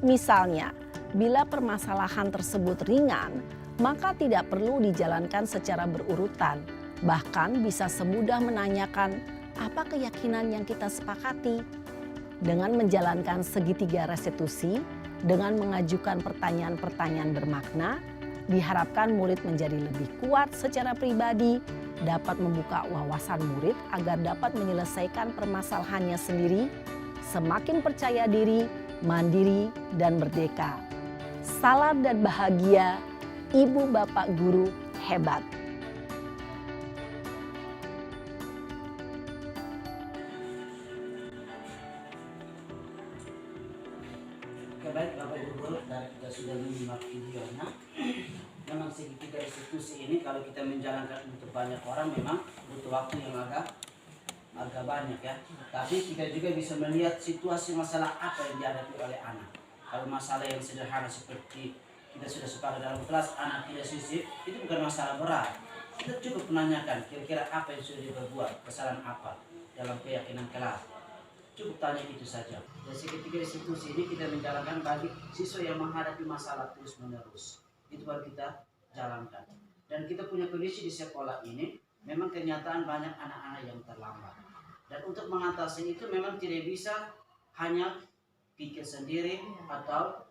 Misalnya, bila permasalahan tersebut ringan, maka tidak perlu dijalankan secara berurutan. Bahkan bisa semudah menanyakan apa keyakinan yang kita sepakati. Dengan menjalankan segitiga restitusi, dengan mengajukan pertanyaan-pertanyaan bermakna, diharapkan murid menjadi lebih kuat secara pribadi, dapat membuka wawasan murid agar dapat menyelesaikan permasalahannya sendiri, semakin percaya diri, mandiri, dan merdeka. Salam dan bahagia, ibu bapak guru hebat. Oke, baik Bapak Ibu Guru, dari kita sudah menyimak videonya. Memang segitiga restitusi ini kalau kita menjalankan untuk banyak orang memang butuh waktu yang agak banyak ya. Tapi kita juga bisa melihat situasi masalah apa yang dihadapi oleh anak. Kalau masalah yang sederhana seperti kita sudah sepakat dalam kelas anak tidak sisip, itu bukan masalah berat. Kita cukup menanyakan kira-kira apa yang sudah diperbuat, kesalahan apa dalam keyakinan kelas. Cukup tanya itu saja. Dan segitiga restitusi ini kita menjalankan bagi siswa yang menghadapi masalah terus menerus. Itu baru kita jalankan. Dan kita punya kondisi di sekolah ini, memang kenyataan banyak anak-anak yang terlambat. Dan untuk mengatasi itu memang tidak bisa hanya pikir sendiri atau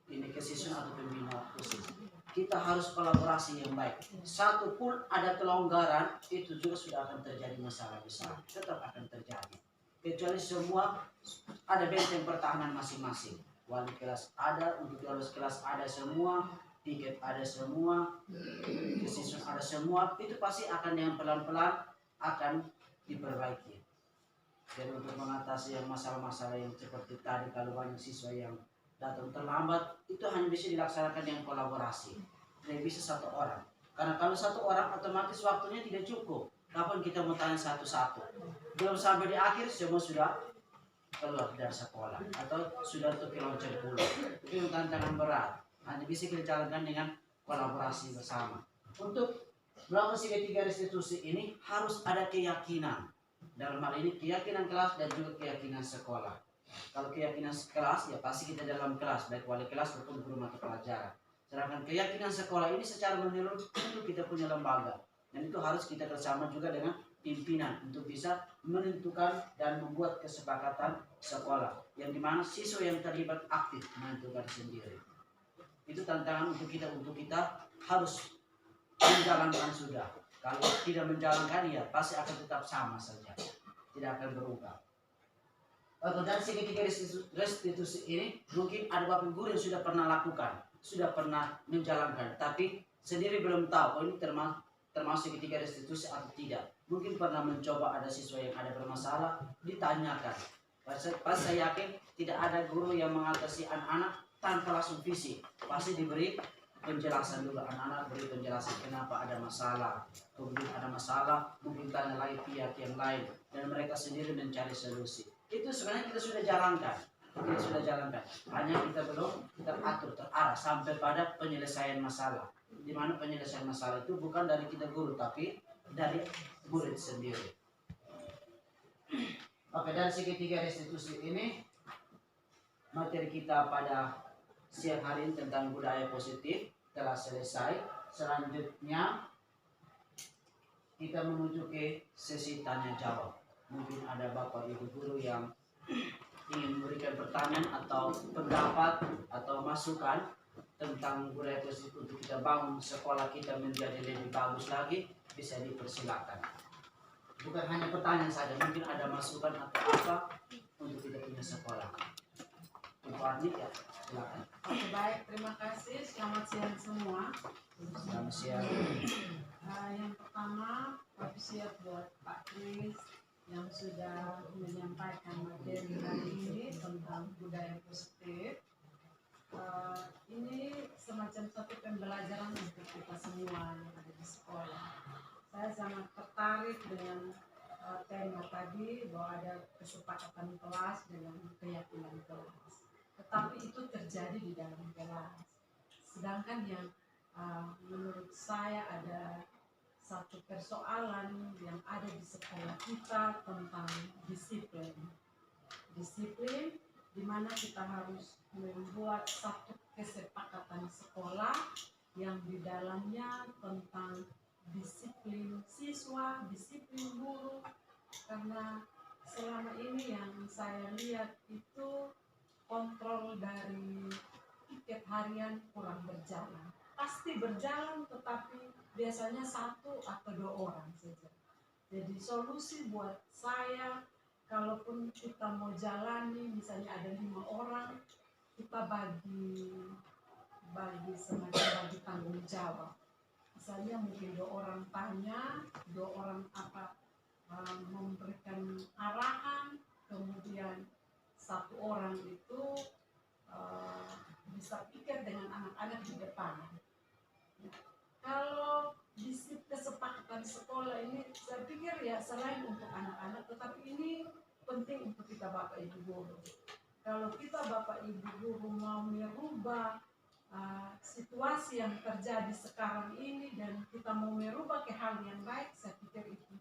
ini kesisuan atau pembina khusus. Kita harus kolaborasi yang baik. Satu pun ada kelonggaran, itu juga sudah akan terjadi masalah besar. Tetap akan terjadi. Kecuali semua ada benteng pertahanan masing-masing. Wali kelas ada, untuk lulus kelas ada semua, tiket ada semua, kesisuan ada semua. Itu pasti akan yang pelan-pelan akan diperbaiki. Jadi untuk mengatasi yang masalah-masalah yang seperti tadi, kalau banyak siswa yang datang terlambat, itu hanya bisa dilaksanakan dengan kolaborasi. Tidak bisa satu orang. Karena kalau satu orang otomatis waktunya tidak cukup. Kapan kita mau tanya satu-satu? Belum sampai di akhir semua sudah keluar dari sekolah atau sudah untuk ke loncat pulau. Itu yang tantangan berat. Hanya bisa kita jalankan dengan kolaborasi bersama. Untuk melakukan segitiga restitusi ini harus ada keyakinan. Dalam hal ini keyakinan kelas dan juga keyakinan sekolah. Kalau keyakinan kelas ya pasti kita dalam kelas, baik wali kelas maupun guru mata pelajaran. Sedangkan keyakinan sekolah ini secara menyeluruh itu kita punya lembaga. Dan itu harus kita bersama juga dengan pimpinan untuk bisa menentukan dan membuat kesepakatan sekolah. Yang dimana siswa yang terlibat aktif menentukan sendiri. Itu tantangan untuk kita harus menjalankan sudah. Kalau tidak menjalankan ya pasti akan tetap sama saja, tidak akan berubah. Atau dari segitiga restitusi ini mungkin ada bapak guru yang sudah pernah lakukan, sudah pernah menjalankan, tapi sendiri belum tahu oh ini termasuk segitiga restitusi atau tidak. Mungkin pernah mencoba, ada siswa yang ada bermasalah ditanyakan. Pas saya yakin tidak ada guru yang mengatasi anak-anak tanpa langsung fisik, pasti diberi penjelasan dulu, anak-anak beri penjelasan kenapa ada masalah, kemudian ada masalah mungkin tanya lagi pihak yang lain dan mereka sendiri mencari solusi. Itu sebenarnya kita sudah jalankan, hanya kita belum teratur, terarah sampai pada penyelesaian masalah, di mana penyelesaian masalah itu bukan dari kita guru tapi dari murid sendiri. Oke, dari segitiga restitusi ini materi kita pada siang hari ini tentang budaya positif telah selesai. Selanjutnya kita menuju ke sesi tanya jawab. Mungkin ada bapak ibu guru yang ingin memberikan pertanyaan atau pendapat atau masukan tentang budaya positif untuk kita bangun sekolah kita menjadi lebih bagus lagi, bisa dipersilakan. Bukan hanya pertanyaan saja, mungkin ada masukan atau apa untuk kita punya sekolah. Ibu Arni ya, silakan. Oke, baik, terima kasih. Selamat siang semua. Selamat siang. Yang pertama, apresiat buat Pak Kris yang sudah menyampaikan materi hari ini tentang budaya positif. Ini semacam satu pembelajaran untuk kita semua yang ada di sekolah. Saya sangat tertarik dengan tema tadi bahwa ada kesepakatan kelas dengan keyakinan kelas. Tetapi itu terjadi di dalam kelas. Sedangkan yang menurut saya ada satu persoalan yang ada di sekolah kita tentang disiplin. Disiplin di mana kita harus membuat satu kesepakatan sekolah yang di dalamnya tentang disiplin siswa, disiplin guru. Karena selama ini yang saya lihat itu kontrol dari tiket harian kurang berjalan. Pasti berjalan tetapi biasanya 1 atau 2 orang saja. Jadi solusi buat saya, kalaupun kita mau jalani misalnya ada 5 orang, kita bagi tanggung jawab. Misalnya mungkin 2 orang tanya, 2 orang memberikan arahan, kemudian 1 orang itu bisa pikir dengan anak-anak di depan. Kalau di kesepakatan sekolah ini, saya pikir ya selain untuk anak-anak, tetapi ini penting untuk kita Bapak Ibu Guru. Kalau kita Bapak Ibu Guru mau merubah situasi yang terjadi sekarang ini dan kita mau merubah ke hal yang baik, saya pikir itu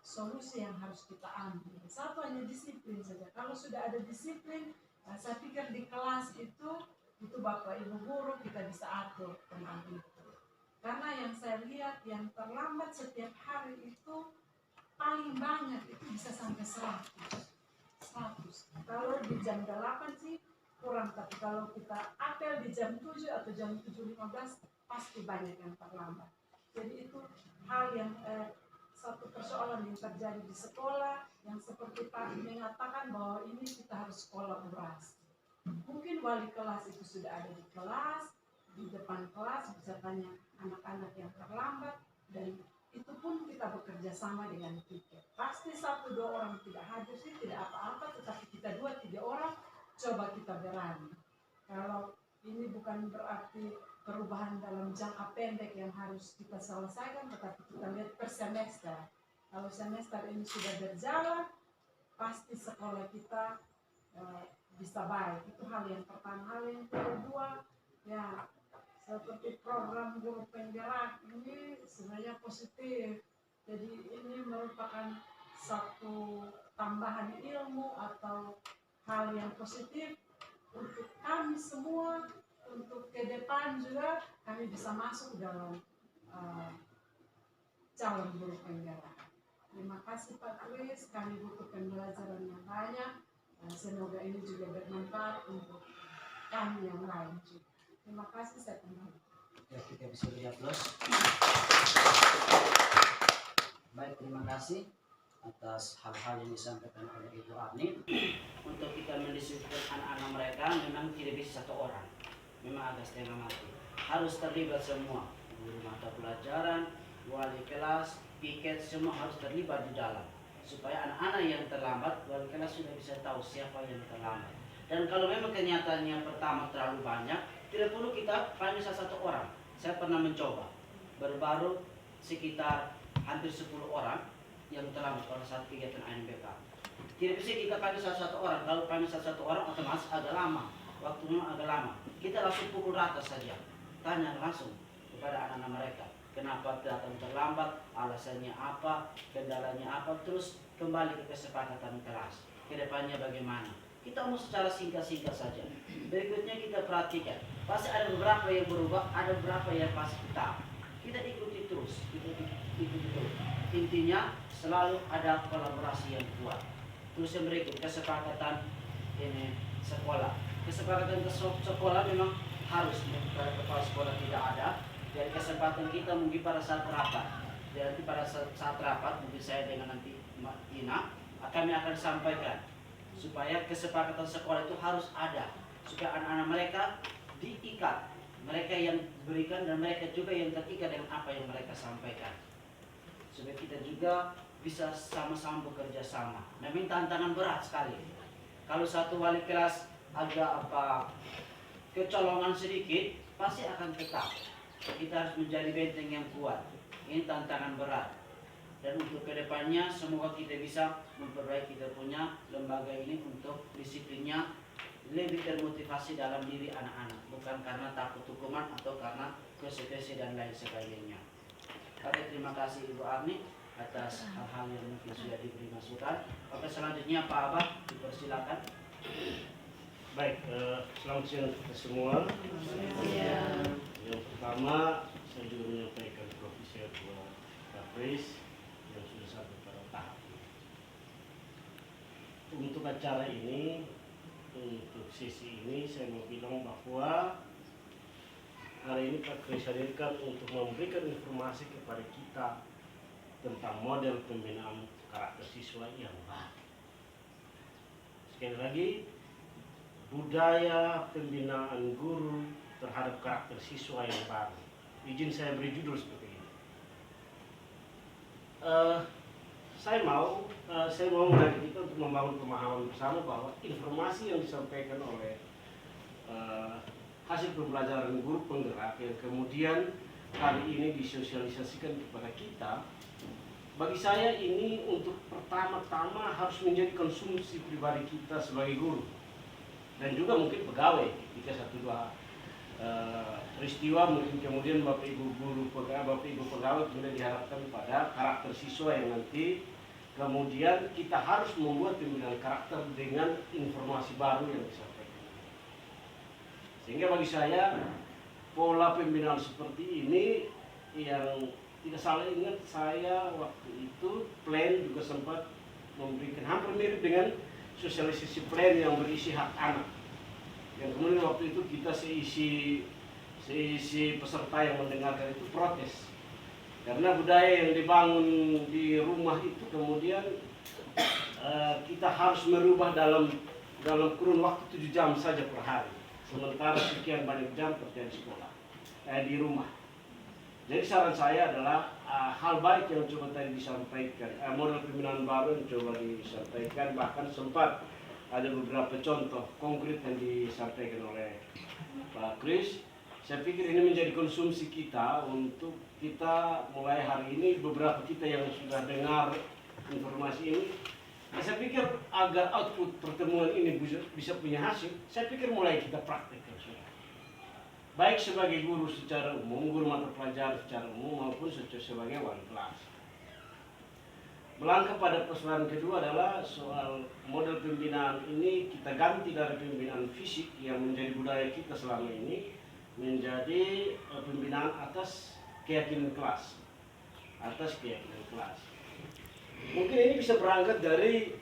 solusi yang harus kita ambil. Satu hanya disiplin saja. Kalau sudah ada disiplin, saya pikir di kelas itu Bapak Ibu Guru kita bisa atur tentang itu. Karena yang saya lihat yang terlambat setiap hari itu paling banyak itu bisa sampai 100. Kalau di jam 8 sih kurang, tapi kalau kita apel di jam 7 atau jam 7.15 pasti banyak yang terlambat. Jadi itu hal yang satu persoalan yang terjadi di sekolah yang seperti Pak mengatakan bahwa ini kita harus kolaborasi. Mungkin wali kelas itu sudah ada di kelas, di depan kelas bisa tanya anak-anak yang terlambat dan itu pun kita bekerja sama dengan piket. Pasti 1-2 orang tidak hadir sih tidak apa-apa, tetapi kita 2-3 orang coba kita berani. Kalau ini bukan berarti perubahan dalam jangka pendek yang harus kita selesaikan, tetapi kita lihat per semester. Kalau semester ini sudah berjalan, pasti sekolah kita bisa baik. Itu hal yang pertama. Hal yang kedua, ya seperti program guru penggerak ini sebenarnya positif. Jadi ini merupakan satu tambahan ilmu atau hal yang positif untuk kami semua, untuk ke depan juga kami bisa masuk dalam calon guru penggerak. Terima kasih Pak Kris, kami butuh pembelajaran yang banyak. Semoga ini juga bermanfaat untuk kami yang lain juga. Terima kasih, saya kembali. Ya, kita bisa beri aplaus. Baik, terima kasih atas hal-hal yang disampaikan oleh Ibu Arni. Untuk kita mendisiplin anak-anak mereka memang tidak bisa satu orang, memang agak setengah mati. Harus terlibat semua, guru mata pelajaran, wali kelas, piket, semua harus terlibat di dalam, supaya anak-anak yang terlambat, wali kelas sudah bisa tahu siapa yang terlambat. Dan kalau memang kenyataannya pertama terlalu banyak, tidak perlu kita panggil satu orang. Saya pernah mencoba, baru-baru sekitar hampir 10 orang yang terlambat pada saat kegiatan ANBK. Tidak bisa kita panggil satu orang. Kalau panggil satu orang otomatis agak lama, waktunya agak lama. Kita langsung pukul rata saja, tanya langsung kepada anak-anak mereka, kenapa datang terlambat, alasannya apa, kendalanya apa, terus kembali ke kesepakatan kelas. Kedepannya bagaimana? Kita mau secara singkat-singkat saja. Berikutnya kita perhatikan, pasti ada beberapa yang berubah, ada beberapa yang pasti tetap. Kita ikuti terus, ikuti terus. Intinya selalu ada kolaborasi yang kuat. Terus yang berikut, kesepakatan ini sekolah. Kesepakatan sekolah memang harus, pada kepala sekolah tidak ada. Jadi kesempatan kita mungkin pada saat rapat. Jadi pada saat rapat, mungkin saya dengan nanti Mbak Ina, kami akan sampaikan supaya kesepakatan sekolah itu harus ada, supaya anak-anak mereka diikat, mereka yang berikan dan mereka juga yang terikat dengan apa yang mereka sampaikan, supaya kita juga bisa sama-sama bekerja sama. Memang tantangan berat sekali. Kalau satu wali kelas agak kecolongan sedikit, pasti akan tetap. Kita harus menjadi benteng yang kuat. Ini tantangan berat. Dan untuk kedepannya semoga kita bisa memperbaiki kita punya lembaga ini untuk disiplinnya lebih termotivasi dalam diri anak-anak, bukan karena takut hukuman atau karena konsekuensi dan lain sebagainya. Oke, terima kasih Ibu Arni atas hal-hal yang mungkin sudah diberi masukan. Oke, selanjutnya Pak Abah dipersilakan. Baik, selamat siang kita semua. Yang pertama, saya juga menyampaikan profesi buat Pak Kris yang sudah sampai pada tahap ini. Untuk acara ini, untuk sesi ini, saya mau bilang bahwa hari ini Pak Kris hadirkan untuk memberikan informasi kepada kita tentang model pembinaan karakter siswa yang baru. Sekali lagi, budaya pembinaan guru terhadap karakter siswa yang baru. Izin saya beri judul seperti ini. Saya mau mengajak kita untuk membangun pemahaman bersama bahwa informasi yang disampaikan oleh hasil pembelajaran guru penggerak yang kemudian hari ini disosialisasikan kepada kita, bagi saya ini untuk pertama-tama harus menjadi konsumsi pribadi kita sebagai guru dan juga mungkin pegawai. Ketika satu dua peristiwa mungkin kemudian Bapak Ibu pegawai kemudian diharapkan pada karakter siswa yang nanti kemudian kita harus membuat pembinaan karakter dengan informasi baru yang disampaikan. Sehingga bagi saya pola pembinaan seperti ini yang tidak salah ingat, saya waktu itu plan juga sempat memberikan hampir mirip dengan sosialisasi plan yang berisi hak anak. Yang kemudian waktu itu kita seisi peserta yang mendengarkan itu protes. Karena budaya yang dibangun di rumah itu kemudian kita harus merubah dalam kurun waktu 7 jam saja per hari. Sementara sekian banyak jam kerja di sekolah, di rumah. Jadi saran saya adalah hal baik yang coba tadi disampaikan, model pembinaan baru yang coba disampaikan, bahkan sempat ada beberapa contoh konkret yang disampaikan oleh Pak Kris. Saya pikir ini menjadi konsumsi kita untuk kita mulai hari ini, beberapa kita yang sudah dengar informasi ini, saya pikir agar output pertemuan ini bisa punya hasil, saya pikir mulai kita praktekkan. Baik sebagai guru secara umum, guru mata pelajaran secara umum maupun sebagai wali kelas. Melangkah pada persoalan kedua adalah soal model pembinaan ini kita ganti dari pembinaan fisik yang menjadi budaya kita selama ini menjadi pembinaan atas keyakinan kelas. Atas keyakinan kelas. Mungkin ini bisa berangkat dari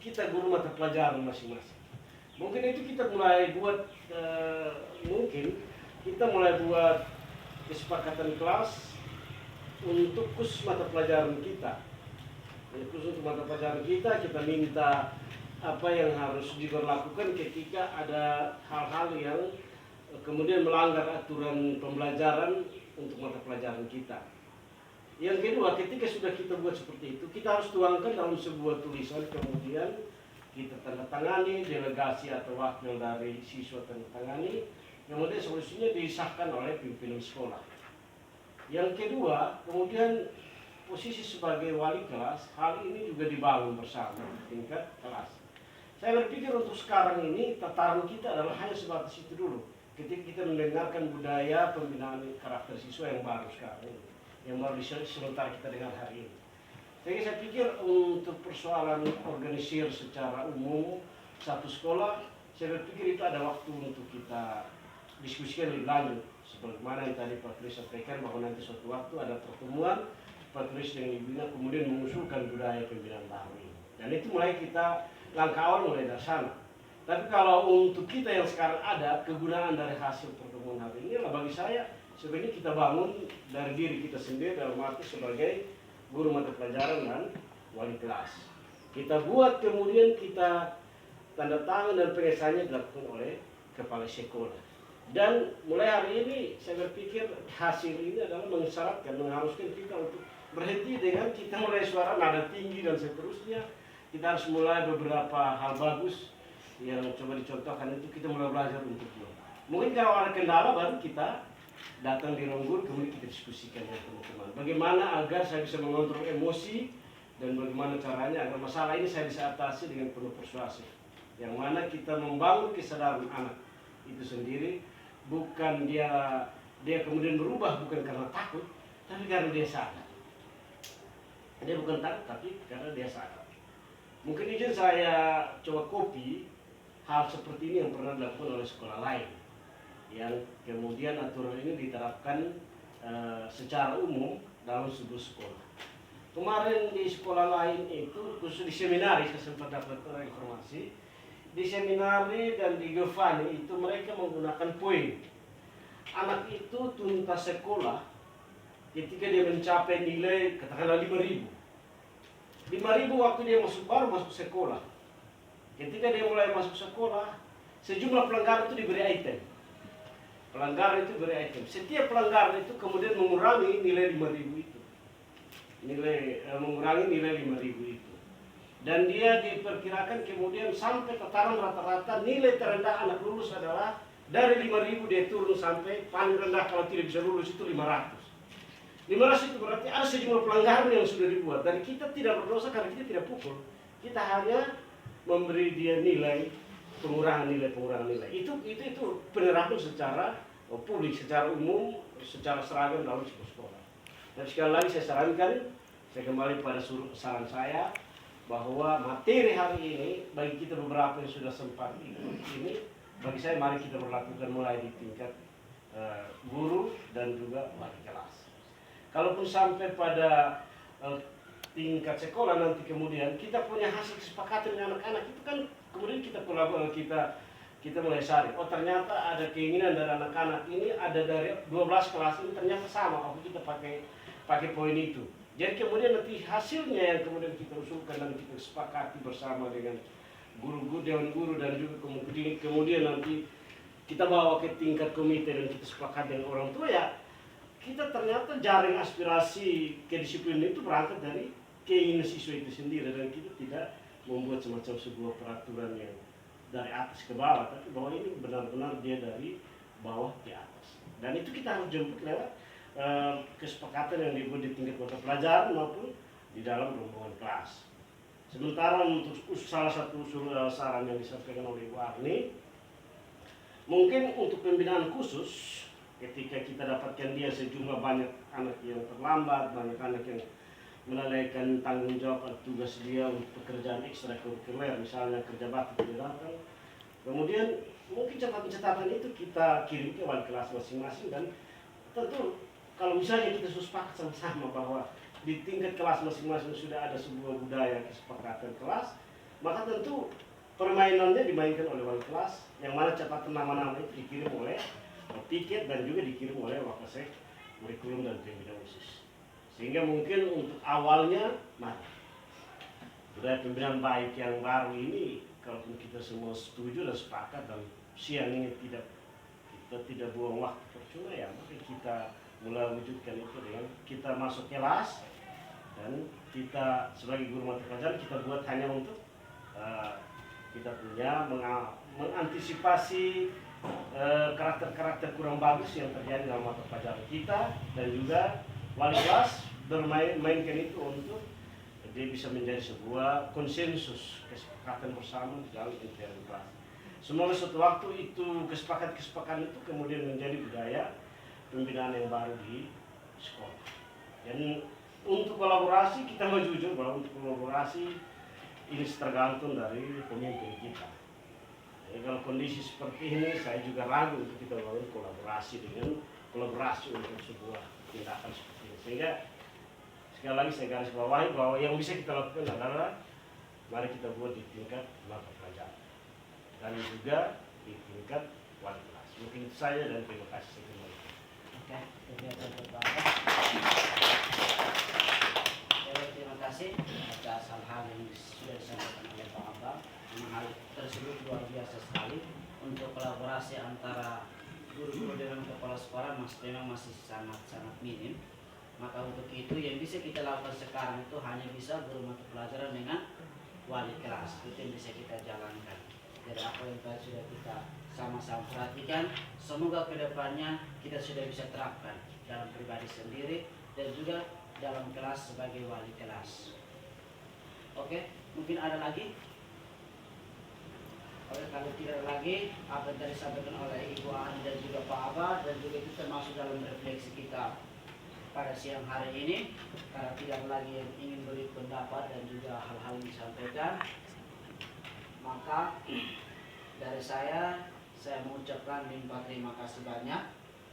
kita guru mata pelajaran masing-masing. Mungkin itu kita mulai buat kesepakatan kelas untuk khusus mata pelajaran kita. Khusus untuk mata pelajaran kita minta apa yang harus diberlakukan ketika ada hal-hal yang kemudian melanggar aturan pembelajaran untuk mata pelajaran kita. Yang kedua, ketika sudah kita buat seperti itu, kita harus tuangkan dalam sebuah tulisan, kemudian kita tanda tangani, delegasi atau wakil dari siswa tanda tangani, kemudian solusinya disahkan oleh pimpinan sekolah. Yang kedua, kemudian posisi sebagai wali kelas, hal ini juga dibangun bersama tingkat kelas. Saya berpikir untuk sekarang ini tataran kita adalah hanya sebatas itu dulu. Ketika kita mendengarkan budaya pembinaan karakter siswa yang baru sekarang ini, yang baru sementara kita dengar hari ini. Jadi saya pikir untuk persoalan organisir secara umum satu sekolah, saya berpikir itu ada waktu untuk kita diskusikan lebih lanjut. Sebagaimana yang tadi Pak Kris sampaikan bahwa nanti suatu waktu ada pertemuan Pak Kris dengan Ibu Ina kemudian mengusulkan budaya pembinaan baru ini. Dan itu mulai kita langkah awal mulai dari sana. Tapi kalau untuk kita yang sekarang ada kegunaan dari hasil pertemuan hari ini adalah bagi saya sebenarnya kita bangun dari diri kita sendiri dalam arti sebagai guru mata pelajaran dan wali kelas. Kita buat kemudian kita tanda tangan dan pengesahannya dilakukan oleh kepala sekolah. Dan mulai hari ini saya berpikir hasil ini adalah mensyaratkan, mengharuskan kita untuk berhenti dengan kita mulai suara nada tinggi dan seterusnya. Kita harus mulai beberapa hal bagus yang coba dicontohkan itu kita mulai belajar untuk itu. Mungkin kalau ada kendala baru kita datang di ruang guru kemudian kita diskusikan dengan teman-teman. Bagaimana agar saya bisa mengontrol emosi dan bagaimana caranya agar masalah ini saya bisa atasi dengan penuh persuasif. Yang mana kita membangun kesadaran anak itu sendiri. Bukan dia kemudian berubah bukan karena takut, tapi karena dia sadar. Dia bukan takut, tapi karena dia sadar. Mungkin izin saya coba copy hal seperti ini yang pernah dilakukan oleh sekolah lain, yang kemudian aturan ini diterapkan secara umum dalam sebuah sekolah. Kemarin di sekolah lain itu, khusus di seminari, saya sempat dapat informasi. Di seminari dan di Gevani itu mereka menggunakan poin. Anak itu tuntas sekolah ketika dia mencapai nilai katakanlah 5.000. 5.000 waktu dia baru masuk sekolah. Ketika dia mulai masuk sekolah, sejumlah pelanggaran itu diberi item. Pelanggaran itu diberi item. Setiap pelanggaran itu kemudian mengurangi nilai 5.000 itu. Mengurangi nilai 5.000 itu. Dan dia diperkirakan kemudian sampai tataran rata-rata nilai terendah anak lulus adalah dari 5.000 dia turun sampai paling rendah kalau tidak bisa lulus itu 500. 500 itu berarti ada sejumlah pelanggaran yang sudah dibuat. Dan kita tidak berdosa karena kita tidak pukul. Kita hanya memberi dia pengurangan nilai. Itu penerapan secara publik, secara umum, secara seragam dalam sebuah sekolah. Dan sekali lagi saya sarankan, saya kembali pada saran saya, bahwa materi hari ini bagi kita beberapa yang sudah sempat ini, bagi saya mari kita berlakukan mulai di tingkat guru dan juga wali kelas. Kalaupun sampai pada tingkat sekolah nanti kemudian kita punya hasil kesepakatan dengan anak-anak itu kan kemudian kita mulai cari. Oh ternyata ada keinginan dari anak-anak ini ada dari 12 kelas ini ternyata sama. Oh kita pakai poin itu. Jadi kemudian nanti hasilnya yang kemudian kita usulkan dan kita sepakati bersama dengan guru-guru, dewan guru dan juga kemudian nanti kita bawa ke tingkat komite dan kita sepakat dengan orang tua ya kita ternyata jaring aspirasi kedisiplinan itu berangkat dari keinginan siswa itu sendiri, dan kita tidak membuat semacam sebuah peraturan yang dari atas ke bawah, tapi bahwa ini benar-benar dia dari bawah ke atas. Dan itu kita harus jemput lewat kesepakatan yang dibuat di tingkat mata pelajaran maupun di dalam rombongan kelas. Sementara untuk salah satu usul saran yang disampaikan oleh Ibu Arni, mungkin untuk pembinaan khusus, ketika kita dapatkan dia sejumlah banyak anak yang terlambat, banyak anak yang melalaikan tanggung jawab atau tugas dia untuk pekerjaan ekstrakurikuler, misalnya kerja bakti tidak datang, kemudian mungkin catatan-catatan itu kita kirim ke wali kelas masing-masing. Dan tentu kalau misalnya kita sepakat sama-sama bahwa di tingkat kelas masing-masing sudah ada sebuah budaya kesepakatan kelas, maka tentu permainannya dimainkan oleh wali kelas, yang mana catatan nama-nama itu dikirim oleh piket dan juga dikirim oleh wakasek kurikulum dan pembinaan khusus. Sehingga mungkin untuk awalnya, budaya pembinaan baik yang baru ini, kalaupun kita semua setuju dan sepakat dan siang ini kita tidak buang waktu percuma, ya maka kita mulai wujudkan itu dengan kita masuk kelas dan kita sebagai guru mata pelajaran kita buat hanya untuk kita punya mengantisipasi karakter-karakter kurang bagus yang terjadi dalam mata pelajaran kita, dan juga wali kelas mainkan itu untuk dia bisa menjadi sebuah konsensus kesepakatan bersama di dalam intern kelas. Semoga suatu waktu itu kesepakatan itu kemudian menjadi budaya pembinaan yang baru di sekolah. Dan untuk kolaborasi kita mau jujur bahwa untuk kolaborasi ini tergantung dari pemimpin kita. Jadi kalau kondisi seperti ini saya juga ragu untuk kita bangun kolaborasi untuk sebuah tindakan seperti ini. Sehingga sekali lagi saya garis bawahi bahwa yang bisa kita lakukan adalah mari kita buat di tingkat mata pelajaran dan juga di tingkat wali kelas. Mungkin itu saja dan terima kasih. Oke, terima kasih atas hal-hal yang sudah disampaikan oleh Pak Abang. Hal tersebut luar biasa sekali untuk kolaborasi antara guru-guru dengan kepala sekolah memang masih sangat minim. Maka untuk itu yang bisa kita lakukan sekarang itu hanya bisa guru mata pelajaran dengan wali kelas, itu yang bisa kita jalankan. Jadi apa yang tadi sudah kita sama-sama perhatikan, semoga kedepannya kita sudah bisa terapkan dalam pribadi sendiri dan juga dalam kelas sebagai wali kelas. Oke, mungkin ada lagi? Oke, kalau tidak lagi, apa yang tadi disampaikan oleh Ibu Ani dan juga Pak Abah, dan juga itu termasuk dalam refleksi kita pada siang hari ini, karena tidak lagi yang ingin beri pendapat dan juga hal-hal yang disampaikan, maka dari saya mengucapkan limpah terima kasih banyak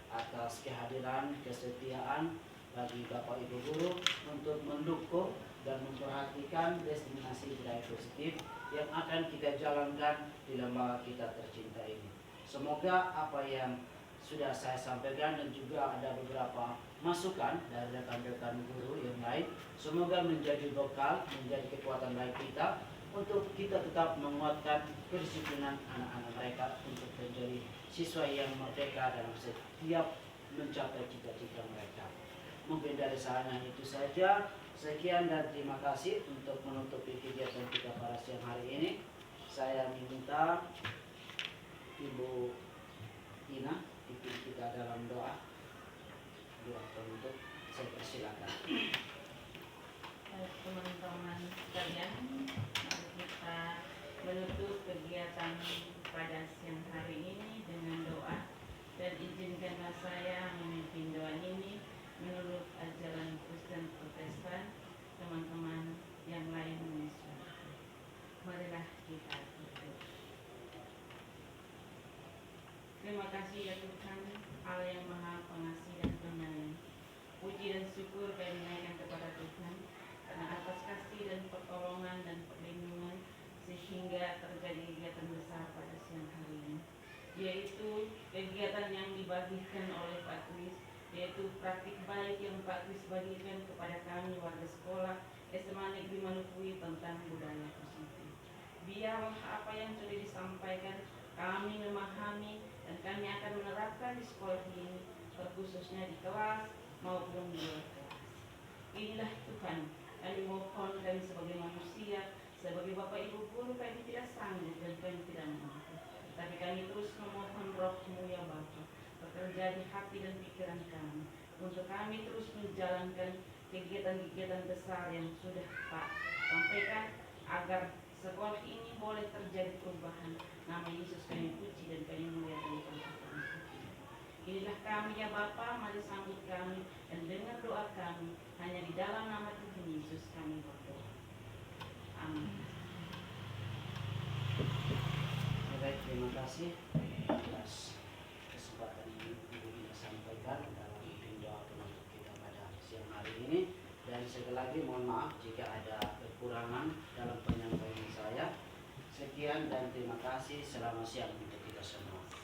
atas kehadiran, kesetiaan bagi Bapak Ibu Guru untuk mendukung dan memperhatikan destinasi budaya positif yang akan kita jalankan di lembaga kita tercinta ini. Semoga apa yang sudah saya sampaikan dan juga ada beberapa masukan dari rekan-rekan guru yang lain, semoga menjadi bekal, menjadi kekuatan baik kita untuk kita tetap menguatkan kedisiplinan anak-anak mereka untuk menjadi siswa yang merdeka dalam setiap mencapai cita-cita mereka. Mungkin dari saya itu saja. Sekian dan terima kasih untuk menutupi kegiatan kita pada siang hari ini. Saya minta Ibu Ina pimpin kita dalam doa. Doa penutup, saya persilakan. Teman-teman sekalian, mari kita menutup kegiatan pada siang hari ini dengan doa, dan izinkanlah saya memimpin doa ini menurut ajaran Kristen Protestan, teman-teman yang lain menyesuaikan. Marilah kita berdoa. Terima kasih ya Tuhan, Allah yang Maha Pengasih dan Penyayang. Puji dan syukur kami naikkan kepada Tuhan karena atas kasih dan pertolongan dan perlindungan sehingga terjadi kegiatan besar pada siang hari ini, yaitu kegiatan yang dibagikan oleh Pak Kris, yaitu praktik baik yang Pak Kris bagikan kepada kami warga sekolah SMA Negeri Manukui tentang budaya positif. Biarlah apa yang sudah disampaikan kami memahami dan kami akan menerapkan di sekolah ini terkhususnya di kelas maupun di luar kelas. Inilah Tuhan, kami mohon kami sebagai manusia, sebagai Bapak Ibu guru, kami tidak sanggup dan kami tidak mampu. Tapi kami terus memohon Roh-Mu ya Bapa, bekerja di hati dan pikiran kami, untuk kami terus menjalankan kegiatan-kegiatan besar yang sudah Pak sampaikan, agar sekolah ini boleh terjadi perubahan. Nama Yesus kami puji dan kami muliakan Tuhan. Inilah kami ya Bapa, mari sambut kami dan dengar doa kami. Hanya di dalam nama Tuhan Yesus kami berdoa. Amin. Baik, terima kasih atas kesempatan ini Ibu Ina sampaikan dalam doa penutup kita pada siang hari ini. Dan sekali lagi mohon maaf jika ada kekurangan dalam penyampaian saya. Sekian dan terima kasih. Selamat siang untuk kita semua.